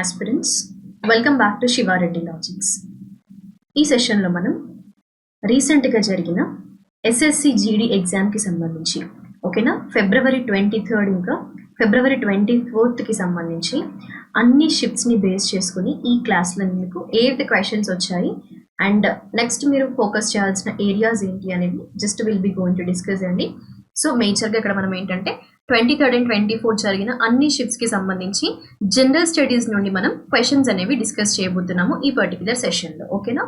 aspirants, welcome back to Shivareddy Logics. ఈ సెషన్లో మనం రీసెంట్గా జరిగిన ఎస్ఎస్సి జీడీ ఎగ్జామ్కి సంబంధించి ఓకేనా ఫిబ్రవరి 23 ఇంకా ఫిబ్రవరి 24కి సంబంధించి అన్ని షిఫ్ట్స్ని బేస్ చేసుకుని ఈ క్లాస్లో మీకు ఏవైతే క్వశ్చన్స్ వచ్చాయి అండ్ నెక్స్ట్ మీరు ఫోకస్ చేయాల్సిన ఏరియాస్ ఏంటి అనేది just will be going to discuss అండి. సో మేజర్గా ఇక్కడ మనం ఏంటంటే 23 అండ్ 24 జరిగిన అన్ని షిఫ్ట్స్కి సంబంధించి జనరల్ స్టడీస్ నుండి మనం క్వశ్చన్స్ అనేవి డిస్కస్ చేయబోతున్నాము ఈ పర్టికులర్ సెషన్లో. ఓకేనా,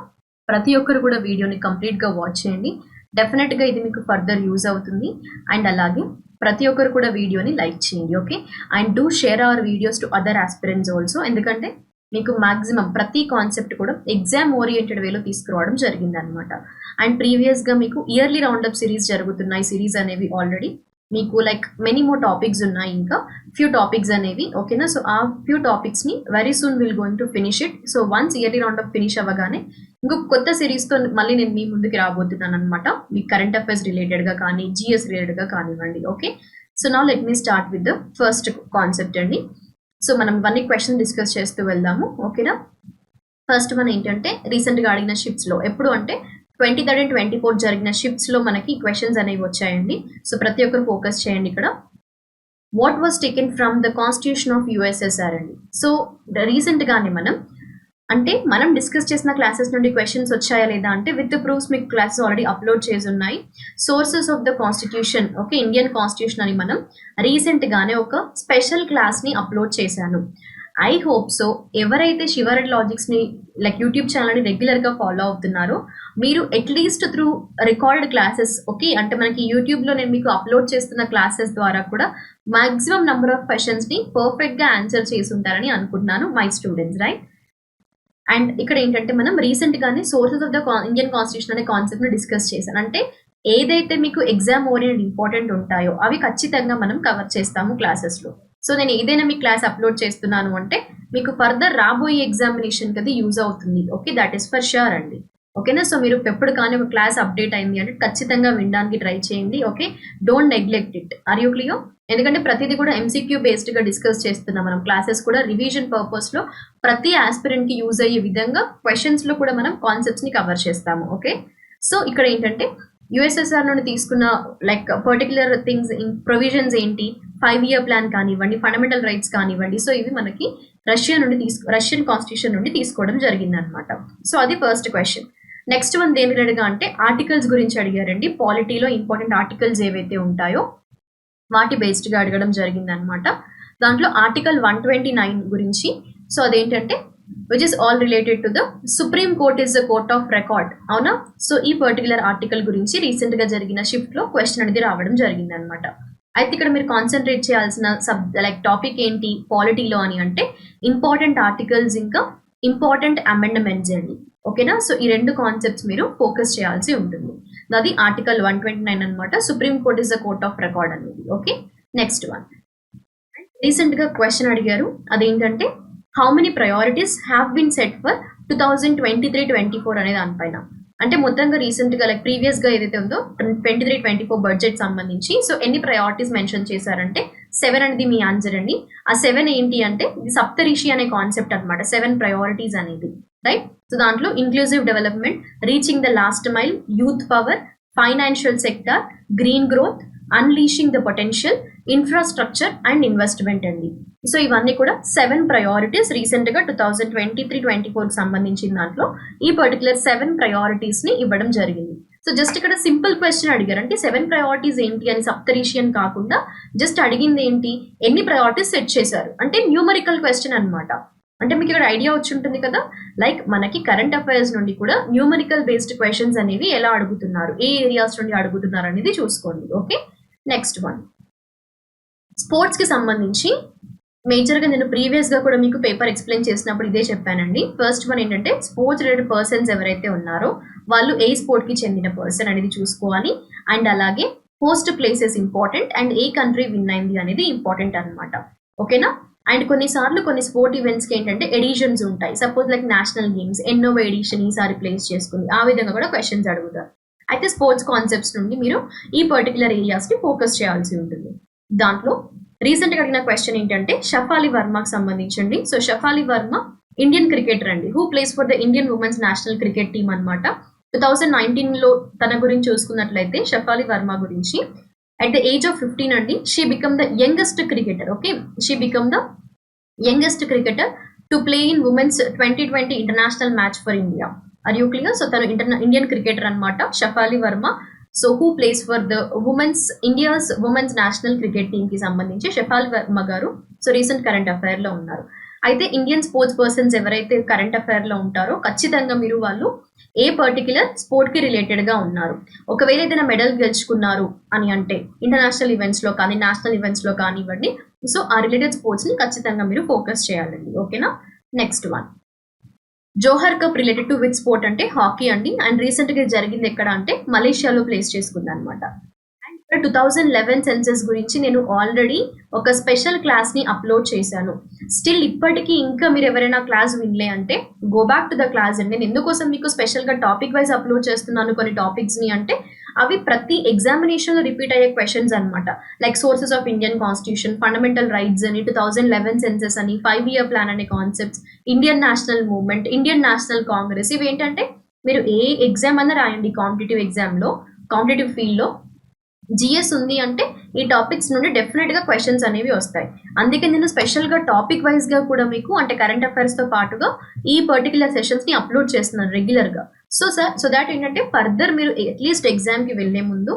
ప్రతి ఒక్కరు కూడా వీడియోని కంప్లీట్గా వాచ్ చేయండి. డెఫినెట్గా ఇది మీకు ఫర్దర్ యూజ్ అవుతుంది. అండ్ అలాగే ప్రతి ఒక్కరు కూడా వీడియోని లైక్ చేయండి. Okay, and do share our videos to other aspirants also. ఎందుకంటే మీకు మ్యాక్సిమం ప్రతి కాన్సెప్ట్ కూడా ఎగ్జామ్ ఓరియంటెడ్ వేలో తీసుకురావడం జరిగింది అనమాట. అండ్ ప్రీవియస్గా మీకు ఇయర్లీ రౌండప్ సిరీస్ జరుగుతున్నాయి. సిరీస్ అనేవి ఆల్రెడీ మీకు లైక్ మెనీ మోర్ టాపిక్స్ ఉన్నాయి, ఇంకా ఫ్యూ టాపిక్స్ అనేవి. ఓకేనా, సో ఆ ఫ్యూ టాపిక్స్ని very soon will going to finish it. So once yearly roundup finish అవ్వగానే ఇంకొక కొత్త సిరీస్తో మళ్ళీ నేను మీ ముందుకి రాబోతున్నాను అనమాట. మీకు కరెంట్ అఫైర్స్ రిలేటెడ్గా కానీ జిఎస్ రిలేటెడ్గా కానివ్వండి. ఓకే, సో నా let me start with the first concept అండి. సో మనం ఇవన్నీ క్వశ్చన్ డిస్కస్ చేస్తూ వెళ్దాము. ఓకేనా, ఫస్ట్ మనం ఏంటంటే రీసెంట్గా అడిగిన షిఫ్ట్స్లో ఎప్పుడు అంటే 23 అండ్ 24 జరిగిన షిఫ్ట్స్లో మనకి క్వశ్చన్స్ అనేవి వచ్చాయండి. సో ప్రతి ఒక్కరు ఫోకస్ చేయండి. ఇక్కడ what was taken from the constitution of USSR అండి. సో రీసెంట్గానే మనం డిస్కస్ చేసిన క్లాసెస్ నుండి క్వశ్చన్స్ వచ్చాయా లేదా అంటే విత్ ప్రూఫ్స్ మీకు క్లాసెస్ ఆల్రెడీ అప్లోడ్ చేసి ఉన్నాయి. Sources of the constitution, okay, Indian constitution అని మనం రీసెంట్గానే ఒక స్పెషల్ క్లాస్ని అప్లోడ్ చేశాను. ఐ హోప్ సో ఎవరైతే శివారెడ్డి లాజిక్స్ని లైక్ యూట్యూబ్ ఛానల్ని రెగ్యులర్గా ఫాలో అవుతున్నారో మీరు at least through recorded classes, okay, అంటే మనకి యూట్యూబ్లో నేను మీకు అప్లోడ్ చేస్తున్న క్లాసెస్ ద్వారా కూడా మ్యాక్సిమం నెంబర్ ఆఫ్ క్వశ్చన్స్ని పర్ఫెక్ట్గా ఆన్సర్ చేసి ఉంటారని అనుకుంటున్నాను మై స్టూడెంట్స్, రైట్. అండ్ ఇక్కడ ఏంటంటే మనం రీసెంట్గానే sources of the Indian constitution అనే కాన్సెప్ట్ని డిస్కస్ చేశాను. అంటే ఏదైతే మీకు ఎగ్జామ్ ఓరియంటెడ్ ఇంపార్టెంట్ ఉంటాయో అవి ఖచ్చితంగా మనం కవర్ చేస్తాము క్లాసెస్లో. సో నేను ఏదైనా మీ క్లాస్ అప్లోడ్ చేస్తున్నాను అంటే మీకు ఫర్దర్ రాబోయే ఎగ్జామినేషన్కి అది యూజ్ అవుతుంది. Okay, that is for sure అండి. ఓకేనా, సో మీరు ఎప్పుడు కానీ ఒక క్లాస్ అప్డేట్ అయింది అంటే ఖచ్చితంగా వినడానికి ట్రై చేయండి. Okay, don't neglect it. Are you clear? ఎందుకంటే ప్రతిదీ కూడా ఎంసీక్యూ బేస్డ్గా డిస్కస్ చేస్తున్నాం మనం. క్లాసెస్ కూడా రివిజన్ పర్పస్లో ప్రతి ఆస్పిరెంట్కి యూజ్ అయ్యే విధంగా క్వశ్చన్స్లో కూడా మనం కాన్సెప్ట్స్ని కవర్ చేస్తాము. ఓకే, సో ఇక్కడ ఏంటంటే యుఎస్ఎస్ఆర్ నుండి తీసుకున్న లైక్ పర్టికులర్ థింగ్స్ ప్రొవిజన్స్ ఏంటి, 5-year ప్లాన్ కానివ్వండి, ఫండమెంటల్ రైట్స్ కానివ్వండి. సో ఇవి మనకి రష్యన్ కాన్స్టిట్యూషన్ నుండి తీసుకోవడం జరిగింది అనమాట. సో అది ఫస్ట్ క్వశ్చన్. నెక్స్ట్ వన్ దేని రిలేటెడ్గా అంటే ఆర్టికల్స్ గురించి అడిగారండి. పాలిటీలో ఇంపార్టెంట్ ఆర్టికల్స్ ఏవైతే ఉంటాయో వాటి బేస్డ్గా అడగడం జరిగింది అనమాట. దాంట్లో ఆర్టికల్ 129 గురించి. సో అదేంటంటే which is all related to the supreme court is the court of record, అవునా. సో ఈ పర్టికులర్ ఆర్టికల్ గురించి రీసెంట్గా జరిగిన షిఫ్ట్లో క్వశ్చన్ అనేది రావడం జరిగింది అనమాట. అయితే ఇక్కడ మీరు కాన్సన్ట్రేట్ చేయాల్సిన లైక్ టాపిక్ ఏంటి పాలిటీలో అని అంటే ఇంపార్టెంట్ ఆర్టికల్స్ ఇంకా ఇంపార్టెంట్ అమెండ్మెంట్స్ అండి. ఓకేనా, సో ఈ రెండు కాన్సెప్ట్స్ మీరు ఫోకస్ చేయాల్సి ఉంటుంది. అది ఆర్టికల్ 129 అనమాట, supreme court is the court of record అనేది. ఓకే, నెక్స్ట్ వన్ రీసెంట్గా క్వశ్చన్ అడిగారు. అదేంటంటే how many priorities have been set for 2023-24 అనే దానిపైన. అంటే మొత్తంగా రీసెంట్గా లైక్ ప్రీవియస్గా ఏదైతే ఉందో 23-24 బడ్జెట్ సంబంధించి సో ఎన్ని ప్రయారిటీస్ మెన్షన్ చేశారంటే 7 అనేది మీ ఆన్సర్ అండి. ఆ 7 ఏంటి అంటే ఇది సప్తరిషి అనే కాన్సెప్ట్ అనమాట. 7 ప్రయారిటీస్ అనేది, రైట్. సో దాంట్లో inclusive development, reaching the last mile, youth power, financial sector, green growth, unleashing the potential, infrastructure and investment అండి. సో ఇవన్నీ కూడా 7 ప్రయారిటీస్ రీసెంట్గా 2023-24 సంబంధించిన దాంట్లో ఈ పర్టికులర్ 7 ప్రయారిటీస్ని ఇవ్వడం జరిగింది. సో జస్ట్ ఇక్కడ సింపుల్ క్వశ్చన్ అడిగారు. అంటే 7 ప్రయారిటీస్ ఏంటి అని సప్తరిషియన్ కాకుండా జస్ట్ అడిగింది ఏంటి, ఎన్ని ప్రయారిటీస్ సెట్ చేశారు అంటే న్యూమరికల్ క్వశ్చన్ అనమాట. అంటే మీకు ఇక్కడ ఐడియా వచ్చి ఉంటుంది కదా, లైక్ మనకి కరెంట్ అఫైర్స్ నుండి కూడా న్యూమరికల్ బేస్డ్ క్వశ్చన్స్ అనేవి ఎలా అడుగుతున్నారు, ఏ ఏరియాస్ నుండి అడుగుతున్నారు అనేది చూసుకోండి. ఓకే, నెక్స్ట్ వన్ స్పోర్ట్స్కి సంబంధించి మేజర్గా నేను ప్రీవియస్గా కూడా మీకు పేపర్ ఎక్స్ప్లెయిన్ చేసినప్పుడు ఇదే చెప్పానండి. ఫస్ట్ వన్ ఏంటంటే స్పోర్ట్స్ రిలేటెడ్ పర్సన్స్ ఎవరైతే ఉన్నారో వాళ్ళు ఏ స్పోర్ట్కి చెందిన పర్సన్ అనేది చూసుకోవాలి. అండ్ అలాగే host places important and A country win అయింది అనేది ఇంపార్టెంట్ అనమాట. ఓకేనా, అండ్ కొన్నిసార్లు కొన్ని స్పోర్ట్ ఈవెంట్స్కి ఏంటంటే ఎడిషన్స్ ఉంటాయి. సపోజ్ లైక్ నేషనల్ గేమ్స్ ఎన్నోవ ఎడిషన్ ఈసారి ప్లేస్ చేసుకుంది, ఆ విధంగా కూడా క్వశ్చన్స్ అడుగుతారు. అయితే స్పోర్ట్స్ కాన్సెప్ట్స్ నుండి మీరు ఈ పర్టికులర్ ఏరియాస్కి ఫోకస్ చేయాల్సి ఉంటుంది. దాంట్లో రీసెంట్గా అడిగిన క్వశ్చన్ ఏంటంటే షఫాలి వర్మకి సంబంధించండి. So Shafali Verma Indian cricketer అండి, who plays for the Indian women's national cricket team అనమాట. 2019లో తన గురించి చూసుకున్నట్లయితే షఫాలి వర్మ గురించి అట్ ద ఏజ్ ఆఫ్ 15 అండి, she become the youngest cricketer. Okay, she become the youngest cricketer to play in women's 2020 international match for India. Are you clear? So తను Indian cricketer అనమాట Shafali Verma. So who plays for the India's women's national cricket team కి సంబంధించి షఫాలి వర్మ గారు so recent current affair లో ఉన్నారు. అయితే Indian sports persons ఎవరైతే current affair లో ఉంటారో ఖచ్చితంగా మీరు వాళ్ళు ఏ పర్టికులర్ స్పోర్ట్ కి రిలేటెడ్ గా ఉన్నారు. ఒకవేళ ఏదైనా మెడల్ గెలుచుకున్నారు అని అంటే ఇంటర్నేషనల్ ఈవెంట్స్ లో కానీ నేషనల్ ఈవెంట్స్ లో కానివ్వండి, సో ఆ రిలేటెడ్ స్పోర్ట్స్ ని ఖచ్చితంగా మీరు ఫోకస్ చేయాలండి. ఓకేనా? Next one, Johar cup related to with sport అంటే హాకీ అండి. అండ్ రీసెంట్ గా జరిగింది ఎక్కడ అంటే మలేషియాలో ప్లేస్ చేసుకుంది అనమాట. 2011 సెన్సెస్ గురించి నేను ఆల్రెడీ ఒక స్పెషల్ క్లాస్ ని అప్లోడ్ చేశాను. స్టిల్ ఇప్పటికీ ఇంకా మీరు ఎవరైనా క్లాస్ వినలే అంటే go back to the class అండి. నేను ఎందుకోసం మీకు స్పెషల్ గా టాపిక్ వైజ్ అప్లోడ్ చేస్తున్నాను కొన్ని టాపిక్స్ ని అంటే అవి ప్రతి ఎగ్జామినేషన్ లో రిపీట్ అయ్యే క్వశ్చన్స్ అనమాట. Like sources of Indian constitution, fundamental rights అని, 2011 సెన్సెస్ అని, 5-year ప్లాన్ అనే concepts, Indian national movement, Indian national Congress, ఇవి ఏంటంటే మీరు ఏ ఎగ్జామ్ అన్నా రాయండి కాంపిటేటివ్ ఎగ్జామ్ లో, కాంపిటేటివ్ ఫీల్డ్ లో జిఎస్ ఉంది అంటే ఈ టాపిక్స్ నుండి డెఫినెట్ గా క్వశ్చన్స్ అనేవి వస్తాయి. అందుకే నేను స్పెషల్ గా టాపిక్ వైజ్ గా కూడా మీకు అంటే కరెంట్ అఫైర్స్ తో పాటుగా ఈ పర్టికులర్ సెషన్స్ ని అప్లోడ్ చేస్తున్నాను రెగ్యులర్ గా. సో దాట్ ఏంటంటే ఫర్దర్ మీరు అట్లీస్ట్ ఎగ్జామ్ కి వెళ్లే ముందు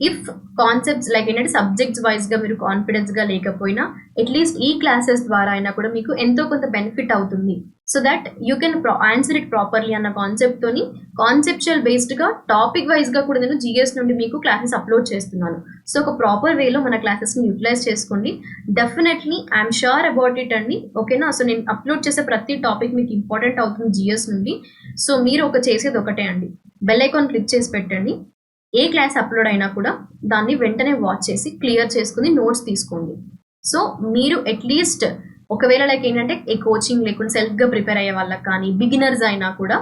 ఇఫ్ కాన్సెప్ట్స్ లైక్ ఏంటంటే సబ్జెక్ట్స్ వైజ్ గా మీరు కాన్ఫిడెన్స్ గా లేకపోయినా అట్లీస్ట్ ఈ క్లాసెస్ ద్వారా అయినా కూడా మీకు ఎంతో కొంత బెనిఫిట్ అవుతుంది. So that you can answer it properly అన్న కాన్సెప్ట్ తోని కాన్సెప్చువల్ బేస్డ్ గా టాపిక్ వైజ్ గా కూడా నేను జిఎస్ నుండి మీకు క్లాసెస్ అప్లోడ్ చేస్తున్నాను. సో ఒక ప్రాపర్ వేలో మన క్లాసెస్ ని యూటిలైజ్ చేసుకోండి. Definitely I'm sure about it అండి. ఓకేనా? సో నేను అప్లోడ్ చేసే ప్రతి టాపిక్ మీకు ఇంపార్టెంట్ అవుతుంది జిఎస్ నుండి. సో మీరు చేసేది ఒకటే అండి, బెల్ ఐకాన్ క్లిక్ చేసి పెట్టండి. ఏ క్లాస్ అప్లోడ్ అయినా కూడా దాన్ని వెంటనే వాచ్ చేసి క్లియర్ చేసుకుని నోట్స్ తీసుకోండి. సో మీరు అట్లీస్ట్ ఒకవేళ లైక్ ఏంటంటే ఏ కోచింగ్ లేకుండా సెల్ఫ్గా ప్రిపేర్ అయ్యే వాళ్ళకి కానీ బిగినర్స్ అయినా కూడా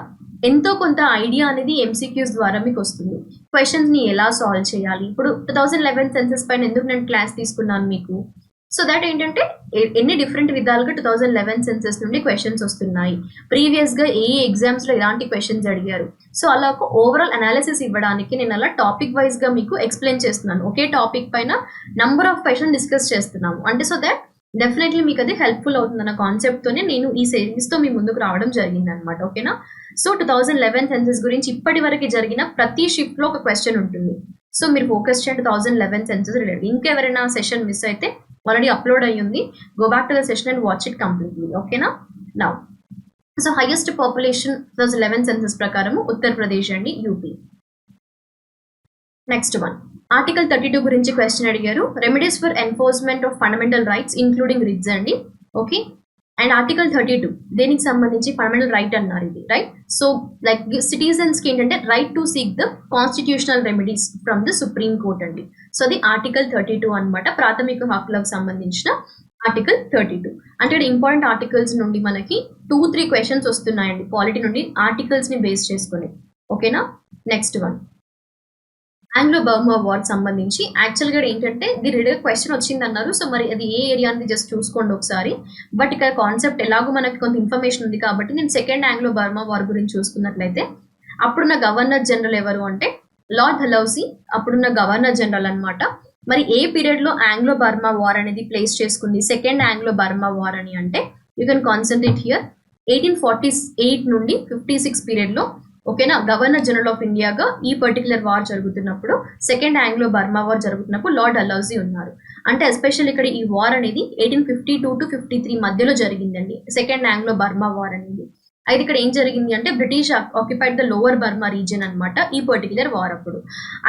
ఎంతో కొంత ఐడియా అనేది ఎంసీక్యూస్ ద్వారా మీకు వస్తుంది. క్వశ్చన్స్ని ఎలా సాల్వ్ చేయాలి, ఇప్పుడు 2011 సెన్సెస్ పైన ఎందుకు నేను క్లాస్ తీసుకున్నాను మీకు, సో దట్ ఏంటంటే ఎన్ని డిఫరెంట్ విధాలుగా 2011 సెన్సెస్ నుండి క్వశ్చన్స్ వస్తున్నాయి, ప్రీవియస్ గా ఏ ఎగ్జామ్స్ లో ఎలాంటి క్వశ్చన్స్ అడిగారు, సో అలా ఒక ఓవరాల్ అనాలిసిస్ ఇవ్వడానికి నేను అలా టాపిక్ వైజ్ గా మీకు ఎక్స్ప్లెయిన్ చేస్తున్నాను. ఒకే టాపిక్ పైన నంబర్ ఆఫ్ క్వశ్చన్ డిస్కస్ చేస్తున్నాము అంటే సో దట్ డెఫినెట్లీ మీకు అది హెల్ప్ఫుల్ అవుతుందన్న కాన్సెప్ట్ తోనే నేను ఈ సిరీస్ తో మీ ముందుకు రావడం జరిగింది అనమాట. ఓకేనా? సో 2011 సెన్సెస్ గురించి ఇప్పటి వరకు జరిగిన ప్రతి షిఫ్ట్ లో ఒక క్వశ్చన్ ఉంటుంది. సో మీరు ఫోకస్ చేయండి 2011 సెన్సెస్ రిలేటెడ్. ఇంకెవరైనా సెషన్ మిస్ అయితే ఆల్రెడీ అప్లోడ్ అయ్యింది, go back to the session and watch it completely. ఓకేనా? Now so highest population 2011 census ప్రకారం ఉత్తరప్రదేశ్ అండి, యూపీ. నెక్స్ట్ వన్, ఆర్టికల్ 32 గురించి క్వశ్చన్ అడిగారు. Remedies for enforcement of fundamental rights including writs అండి. Okay, and article 32 దేనికి సంబంధించి fundamental right అన్నారు ఇది, రైట్? సో లైక్ సిటిజన్స్ కి ఏంటంటే right to seek the constitutional remedies from the supreme court అండి. సో అది ఆర్టికల్ 32 అనమాట, ప్రాథమిక హక్కులకు సంబంధించిన ఆర్టికల్ 32. అంటే ఇంపార్టెంట్ ఆర్టికల్స్ నుండి మనకి 2-3 క్వశ్చన్స్ వస్తున్నాయండి పాలిటీ నుండి ఆర్టికల్స్ ని బేస్ చేసుకుని. ఓకేనా? Next one, Anglo Burma war సంబంధించి యాక్చువల్గా ఏంటంటే దీని క్వశ్చన్ వచ్చింది అన్నారు. సో మరి అది ఏ ఏరియా అనేది జస్ట్ చూసుకోండి ఒకసారి. బట్ ఇక్కడ కాన్సెప్ట్ ఎలాగో మనకి కొంత ఇన్ఫర్మేషన్ ఉంది కాబట్టి నేను సెకండ్ ఆంగ్లో బర్మా వార్ గురించి చూసుకున్నట్లయితే అప్పుడున్న గవర్నర్ జనరల్ ఎవరు అంటే లార్డ్ డల్హౌసీ, అప్పుడున్న గవర్నర్ జనరల్ అనమాట. మరి ఏ పీరియడ్ లో ఆంగ్లో బర్మా వార్ అనేది ప్లేస్ చేసుకుంది సెకండ్ ఆంగ్లో బర్మా వార్ అని అంటే యూ కెన్ కాన్సన్ట్రేట్ హియర్ 1848 నుండి 56 పీరియడ్ లో. ఓకేనా? గవర్నర్ జనరల్ ఆఫ్ ఇండియాగా ఈ పర్టికులర్ వార్ జరుగుతున్నప్పుడు సెకండ్ ఆంగ్లో బర్మా వార్ జరుగుతున్నప్పుడు లార్డ్ డల్హౌసీ ఉన్నారు. అంటే ఎస్పెషల్ ఇక్కడ ఈ వార్ అనేది 1852 to 53 మధ్యలో జరిగిందండి సెకండ్ ఆంగ్లో బర్మా వార్ అనేది. అయితే ఇక్కడ ఏం జరిగింది అంటే British occupied the lower Burma region అనమాట ఈ పర్టికులర్ వార్ అప్పుడు.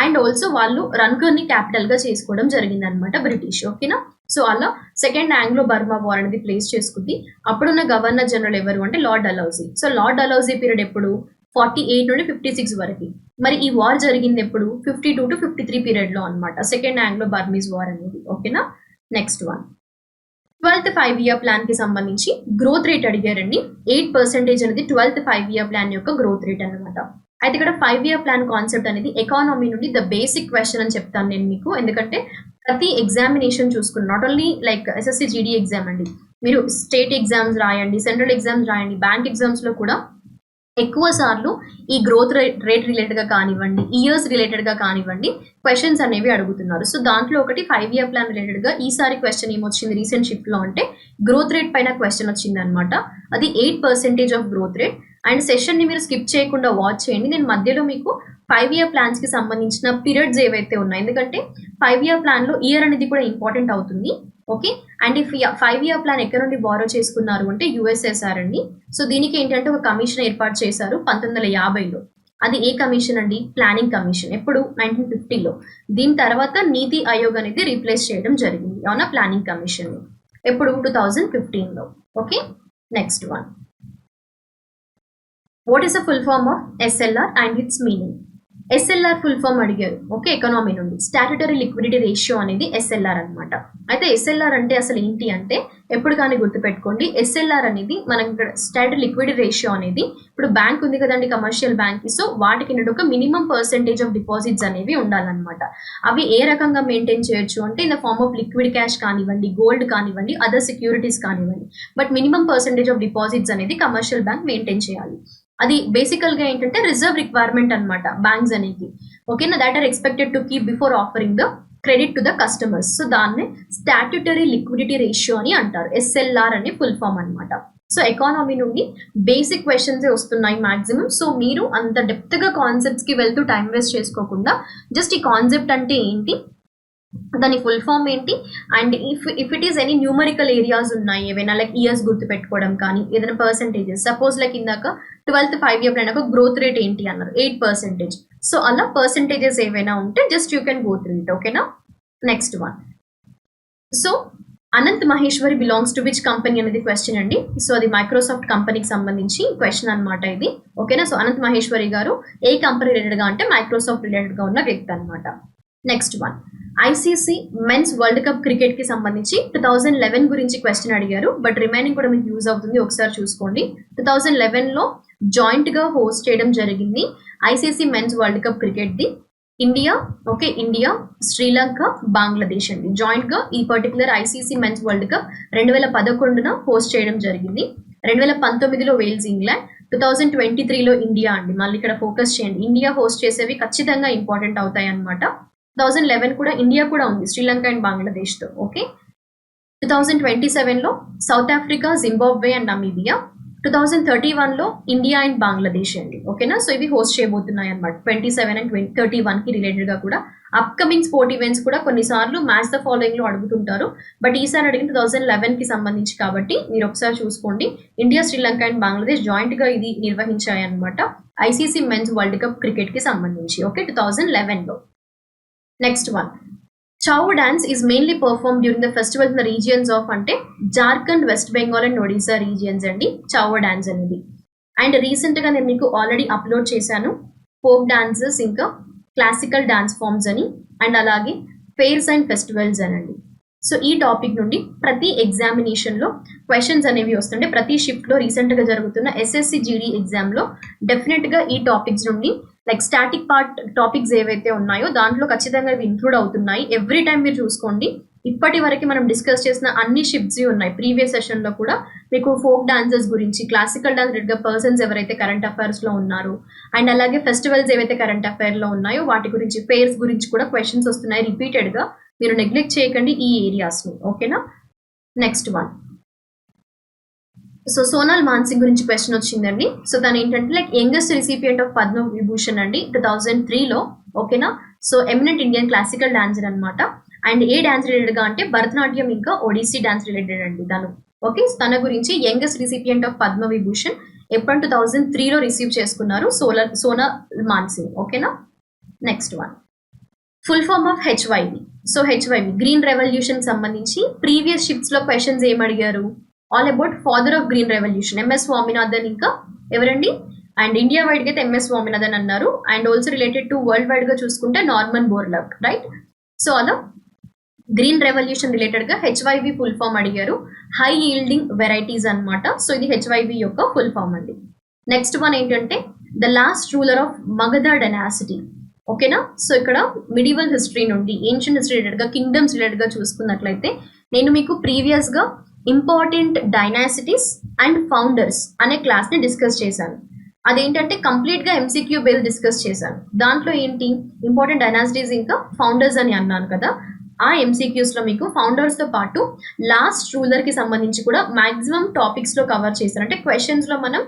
అండ్ ఆల్సో వాళ్ళు రంగూన్ ని క్యాపిటల్ గా చేసుకోవడం జరిగింది అనమాట బ్రిటిష్. ఓకేనా? సో అలా సెకండ్ ఆంగ్లో బర్మా వార్ అనేది ప్లేస్ చేసుకుంది. అప్పుడున్న గవర్నర్ జనరల్ ఎవరు అంటే lord Dalhousie. So lord Dalhousie period ఎప్పుడు 48 నుండి 56 వరకు. మరి ఈ వార్ జరిగింది ఎప్పుడు 52 to 53 పీరియడ్ లో అనమాట సెకండ్ ఆంగ్లో బర్మీస్ వార్ అనేది. ఓకేనా? Next one, 12th 5-year plan కి సంబంధించి గ్రోత్ రేట్ అడిగారండి. 8% అనేది 12th 5-year ప్లాన్ యొక్క గ్రోత్ రేట్ అనమాట. అయితే ఇక్కడ 5-year ప్లాన్ కాన్సెప్ట్ అనేది ఎకానమీ నుండి ద బేసిక్ క్వశ్చన్ అని చెప్తాను నేను మీకు, ఎందుకంటే ప్రతి ఎగ్జామినేషన్ చూసుకుని not only like SSC GD exam అండి, మీరు స్టేట్ ఎగ్జామ్స్ రాయండి, సెంట్రల్ ఎగ్జామ్స్ రాయండి, బ్యాంక్ ఎగ్జామ్స్లో కూడా ఎక్కువ సార్లు ఈ గ్రోత్ రేట్ రిలేటెడ్గా కానివ్వండి, ఇయర్స్ రిలేటెడ్గా కానివ్వండి క్వశ్చన్స్ అనేవి అడుగుతున్నారు. సో దాంట్లో ఒకటి 5-year ప్లాన్ రిలేటెడ్గా ఈసారి క్వశ్చన్ ఏమొచ్చింది రీసెంట్ షిఫ్ట్లో అంటే గ్రోత్ రేట్ పైన క్వశ్చన్ వచ్చింది అనమాట. అది 8% ఆఫ్ గ్రోత్ రేట్. అండ్ సెషన్ని మీరు స్కిప్ చేయకుండా వాచ్ చేయండి. నేను మధ్యలో మీకు 5-year ప్లాన్స్కి సంబంధించిన పీరియడ్స్ ఏవైతే ఉన్నాయి, ఎందుకంటే 5-year ప్లాన్లో ఇయర్ అనేది కూడా ఇంపార్టెంట్ అవుతుంది. Okay, and if 5-year plan ఎక్కడ నుండి బారో చేసుకున్నారు అంటే యుఎస్ఎస్ఆర్ అండి. సో దీనికి ఏంటంటే ఒక కమిషన్ ఏర్పాటు చేశారు 1950లో. అది ఏ కమిషన్ అండి? Planning commission. ఎప్పుడు? 1950లో. దీని తర్వాత నీతి ఆయోగ్ అనేది రీప్లేస్ చేయడం జరిగింది అవునా ప్లానింగ్ కమిషన్. ఎప్పుడు? 2015లో. Okay, next one. What is the full form of SLR and its meaning? SLR full form అడిగారు. ఓకే, ఎకనామీ నుండి. స్టాట్యుటరీ లిక్విడిటీ రేషియో అనేది ఎస్ఎల్ఆర్ అనమాట. అయితే ఎస్ఎల్ఆర్ అంటే అసలు ఏంటి అంటే ఎప్పుడు కానీ గుర్తుపెట్టుకోండి, ఎస్ఎల్ఆర్ అనేది మనం ఇక్కడ స్టాట్యుటరీ లిక్విడిటీ రేషియో అనేది ఇప్పుడు బ్యాంక్ ఉంది కదండి, కమర్షియల్ బ్యాంక్. సో వాటికి ఒక మినిమం పర్సెంటేజ్ ఆఫ్ డిపాజిట్స్ అనేవి ఉండాలన్నమాట. అవి ఏ రకంగా మెయింటైన్ చేయొచ్చు అంటే in the form of liquid cash కానివ్వండి, గోల్డ్ కానివ్వండి, అదర్ సెక్యూరిటీస్ కానివ్వండి. But minimum percentage of deposits అనేది కమర్షియల్ బ్యాంక్ మెయింటైన్ చేయాలి. అది బేసికల్గా ఏంటంటే రిజర్వ్ రిక్వైర్మెంట్ అనమాట బ్యాంక్స్ అనేది. ఓకేనా, that are expected to keep before offering the credit to the customers. So దాన్ని స్టాట్యుటరీ లిక్విడిటీ రేషియో అని అంటారు. ఎస్ఎల్ఆర్ అని ఫుల్ ఫామ్ అనమాట. సో ఎకానమీ నుండి బేసిక్ క్వశ్చన్స్ వస్తున్నాయి మాక్సిమం. సో మీరు అంత డెప్త్గా కాన్సెప్ట్స్కి వెళ్తూ టైం వేస్ట్ చేసుకోకుండా జస్ట్ ఈ కాన్సెప్ట్ అంటే ఏంటి, దాని ఫుల్ ఫామ్ ఏంటి, and if it is any numerical areas ఉన్నాయి ఏవైనా లైక్ ఇయర్స్ గుర్తుపెట్టుకోవడం కానీ ఏదైనా పర్సెంటేజెస్, సపోజ్ లైక్ ఇందాక 12th 5-year plan growth rate ఏంటి అన్నారు 8%. సో అలా పర్సెంటేజెస్ ఏవైనా ఉంటే just you can go through it. ఓకేనా, next one. So Anant Maheshwari belongs to which company అనేది క్వశ్చన్ అండి. సో అది మైక్రోసాఫ్ట్ కంపెనీకి సంబంధించి క్వశ్చన్ అనమాట ఇది. ఓకేనా, సో అనంత్ మహేశ్వరి గారు ఏ కంపెనీ రిలేటెడ్గా అంటే మైక్రోసాఫ్ట్ రిలేటెడ్గా ఉన్న వ్యక్తి అనమాట. Next one. ICC men's world cup cricket కి సంబంధించి 2011 గురించి క్వశ్చన్ అడిగారు. బట్ రిమైనింగ్ కూడా మీకు యూజ్ అవుతుంది, ఒకసారి చూసుకోండి. 2011లో జాయింట్ గా హోస్ట్ చేయడం జరిగింది ICC men's world cup cricket the India. Okay, India, Sri Lanka, Bangladesh అండి జాయింట్ గా ఈ particular ICC men's world cup 2011న హోస్ట్ చేయడం జరిగింది. 2019లో వేల్స్, ఇంగ్లాండ్. 2023లో ఇండియా అండి. మళ్ళీ ఇక్కడ ఫోకస్ చేయండి, ఇండియా హోస్ట్ చేసేవి ఖచ్చితంగా ఇంపార్టెంట్ అవుతాయి అనమాట. 2011 కూడా ఇండియా కూడా ఉంది శ్రీలంక అండ్ బంగ్లాదేశ్తో. ఓకే, 2027లో South Africa, Zimbabwe and Namibia. 2031లో ఇండియా అండ్ బంగ్లాదేశ్ అండి. ఓకేనా, సో ఇవి హోస్ట్ చేయబోతున్నాయి అనమాట 27 అండ్ 31కి రిలేటెడ్గా కూడా. అప్కమింగ్ స్పోర్ట్ ఈవెంట్స్ కూడా కొన్నిసార్లు మ్యాచ్ ద ఫాలోయింగ్లో అడుగుతుంటారు. బట్ ఈసారి అడిగిన 2011కి సంబంధించి కాబట్టి మీరు ఒకసారి చూసుకోండి. ఇండియా, శ్రీలంక అండ్ బంగ్లాదేశ్ జాయింట్గా ఇది నిర్వహించాయి అనమాట ఐసీసీ మెన్స్ వరల్డ్ కప్ క్రికెట్కి సంబంధించి. ఓకే, 2011లో. Next one. Chhau dance is mainly perform during the festival in the regions of అంటే జార్ఖండ్, వెస్ట్ బెంగాల్ అండ్ ఒడిశా రీజియన్స్ అండి చౌ డాన్స్ అనేది. అండ్ రీసెంట్గా నేను మీకు ఆల్రెడీ అప్లోడ్ చేశాను ఫోక్ డాన్సెస్ ఇంకా క్లాసికల్ డాన్స్ ఫామ్స్ అని, అండ్ అలాగే ఫెయిర్స్ అండ్ ఫెస్టివల్స్ అనండి. సో ఈ టాపిక్ నుండి ప్రతి ఎగ్జామినేషన్లో క్వశ్చన్స్ అనేవి వస్తుంటే ప్రతి షిఫ్ట్లో రీసెంట్గా జరుగుతున్న ఎస్ఎస్సి జీడీ ఎగ్జామ్లో డెఫినెట్గా ఈ టాపిక్స్ నుండి లైక్ స్టాటిక్ పార్ట్ టాపిక్స్ ఏవైతే ఉన్నాయో దాంట్లో ఖచ్చితంగా ఇవి ఇంక్లూడ్ అవుతున్నాయి. ఎవ్రీ టైం మీరు చూసుకోండి, ఇప్పటి వరకు మనం డిస్కస్ చేసిన అన్ని షిఫ్ట్స్ ఉన్నాయి. ప్రీవియస్ సెషన్లో కూడా మీకు ఫోక్ డాన్సర్స్ గురించి, క్లాసికల్ డాన్స్ రిలేటెడ్గా పర్సన్స్ ఎవరైతే కరెంట్ అఫైర్స్లో ఉన్నారో, అండ్ అలాగే ఫెస్టివల్స్ ఏవైతే కరెంట్ అఫైర్లో ఉన్నాయో వాటి గురించి, ఫెయిర్స్ గురించి కూడా క్వశ్చన్స్ వస్తున్నాయి రిపీటెడ్గా. మీరు నెగ్లెక్ట్ చేయకండి ఈ ఏరియాస్ని. ఓకేనా, next one. So Sonal Man Singh గురించి క్వశ్చన్ వచ్చిందండి. సో తను ఏంటంటే like youngest recipient of Padma Vibhushan అండి 2003లో. ఓకేనా, so eminent Indian classical dancer అనమాట. అండ్ ఏ డాన్స్ రిలేటెడ్గా అంటే భరతనాట్యం ఇంకా ఒడిస్సీ డాన్స్ రిలేటెడ్ అండి తను. ఓకే, తన గురించి youngest recipient of Padma Vibhushan ఎప్పుడు 2003లో రిసీవ్ చేసుకున్నారు సోనాల్ మాన్సింగ్. ఓకేనా, next one. Full form of HYV. So HYV green revolution సంబంధించి ప్రీవియస్ షిఫ్ట్స్లో క్వశ్చన్స్ ఏమడిగారు? All about father of green revolution MS Swaminathan ఇంకా ఎవరండి? అండ్ ఇండియా వైడ్గా అయితే ఎంఎస్ స్వామినాథన్ అన్నారు. And also related to world వైడ్గా చూసుకుంటే నార్మన్ బోర్లాగ్, రైట్? సో అలా గ్రీన్ రెవల్యూషన్ రిలేటెడ్గా హెచ్వైవి ఫుల్ ఫామ్ అడిగారు. హై ఈల్డింగ్ వెరైటీస్ అనమాట. సో ఇది హెచ్వైవి యొక్క ఫుల్ ఫామ్ అండి. నెక్స్ట్ వన్ ఏంటంటే the last ruler of Magadha dynasty. ఓకేనా. సో ఇక్కడ మిడివల్ హిస్టరీ నుండి ఏన్షియంట్ హిస్టరీ రిలేటెడ్గా కింగ్డమ్స్ రిలేటెడ్గా చూసుకున్నట్లయితే నేను మీకు ప్రీవియస్గా ఇంపార్టెంట్ డైనాసిటీస్ అండ్ ఫౌండర్స్ అనే క్లాస్ని డిస్కస్ చేశాను. అదేంటంటే కంప్లీట్గా ఎంసీక్యూ బేస్ డిస్కస్ చేశాను. దాంట్లో ఏంటి ఇంపార్టెంట్ డైనాసిటీస్ ఇంకా ఫౌండర్స్ అని అన్నాను కదా. ఆ ఎంసీక్యూస్లో మీకు ఫౌండర్స్తో పాటు లాస్ట్ రూలర్కి సంబంధించి కూడా మ్యాక్సిమం టాపిక్స్లో కవర్ చేశాను. అంటే క్వశ్చన్స్లో మనం